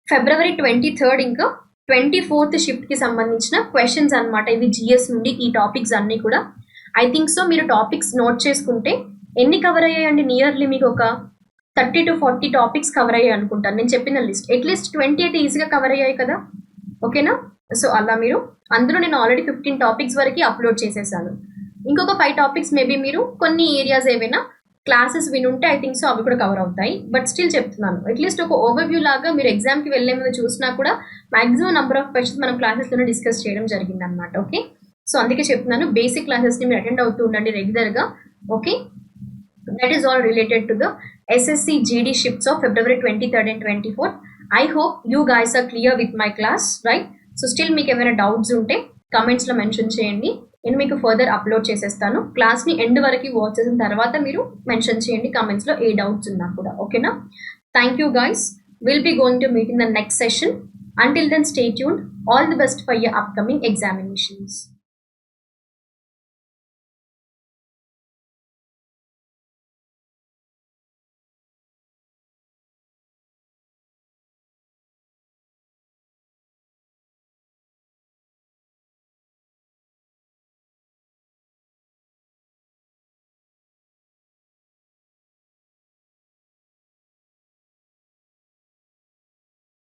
February 23rd ఇంకా 24th షిఫ్ట్ కి సంబంధించిన క్వశ్చన్స్ అనమాట. ఇవి జిఎస్ నుండి ఈ టాపిక్స్ అన్ని కూడా. ఐ థింక్ సో మీరు టాపిక్స్ నోట్ చేసుకుంటే ఎన్ని కవర్ అయ్యాయండి, నియర్లీ మీకు ఒక 30 to 40 టాపిక్స్ కవర్ అయ్యాయి అనుకుంటాను నేను చెప్పిన లిస్ట్. అట్లీస్ట్ 20 అయితే ఈజీగా కవర్ అయ్యాయి కదా. ఓకేనా, సో అలా మీరు, అందులో నేను ఆల్రెడీ 15 టాపిక్స్ వరకు అప్లోడ్ చేసేసాను. ఇంకొక 5 టాపిక్స్ మేబీ మీరు కొన్ని ఏరియాస్ ఏవైనా క్లాసెస్ వినుంటే ఐ థింక్ సో అవి కూడా కవర్ అవుతాయి. బట్ స్టిల్ చెప్తున్నాను, అట్లీస్ట్ ఒక ఓవర్వ్యూ లాగా మీరు ఎగ్జామ్కి వెళ్ళే ముందు చూసినా కూడా మాక్సిమం నెంబర్ ఆఫ్ క్వశ్చన్స్ మనం క్లాసెస్లోనే డిస్కస్ చేయడం జరిగింది అనమాట. ఓకే, సో అందుకే చెప్తున్నాను, బేసిక్ క్లాసెస్ని మీరు అటెండ్ అవుతూ ఉండండి రెగ్యులర్గా. Okay, that is all related to the SSC GD shifts of February 23rd and 24th. I hope you guys are clear with my class, right? So still మీకు ఏమైనా doubts ఉంటే కమెంట్స్లో మెన్షన్ చేయండి, నేను మీకు ఫర్దర్ అప్లోడ్ చేసేస్తాను. క్లాస్ని end వరకు watch చేసిన తర్వాత మీరు మెన్షన్ చేయండి కమెంట్స్లో ఏ డౌట్స్ ఉన్నా కూడా. ఓకేనా? Thank you guys. Will be going to meet in the next session. Until then, stay tuned. All the best for your upcoming examinations.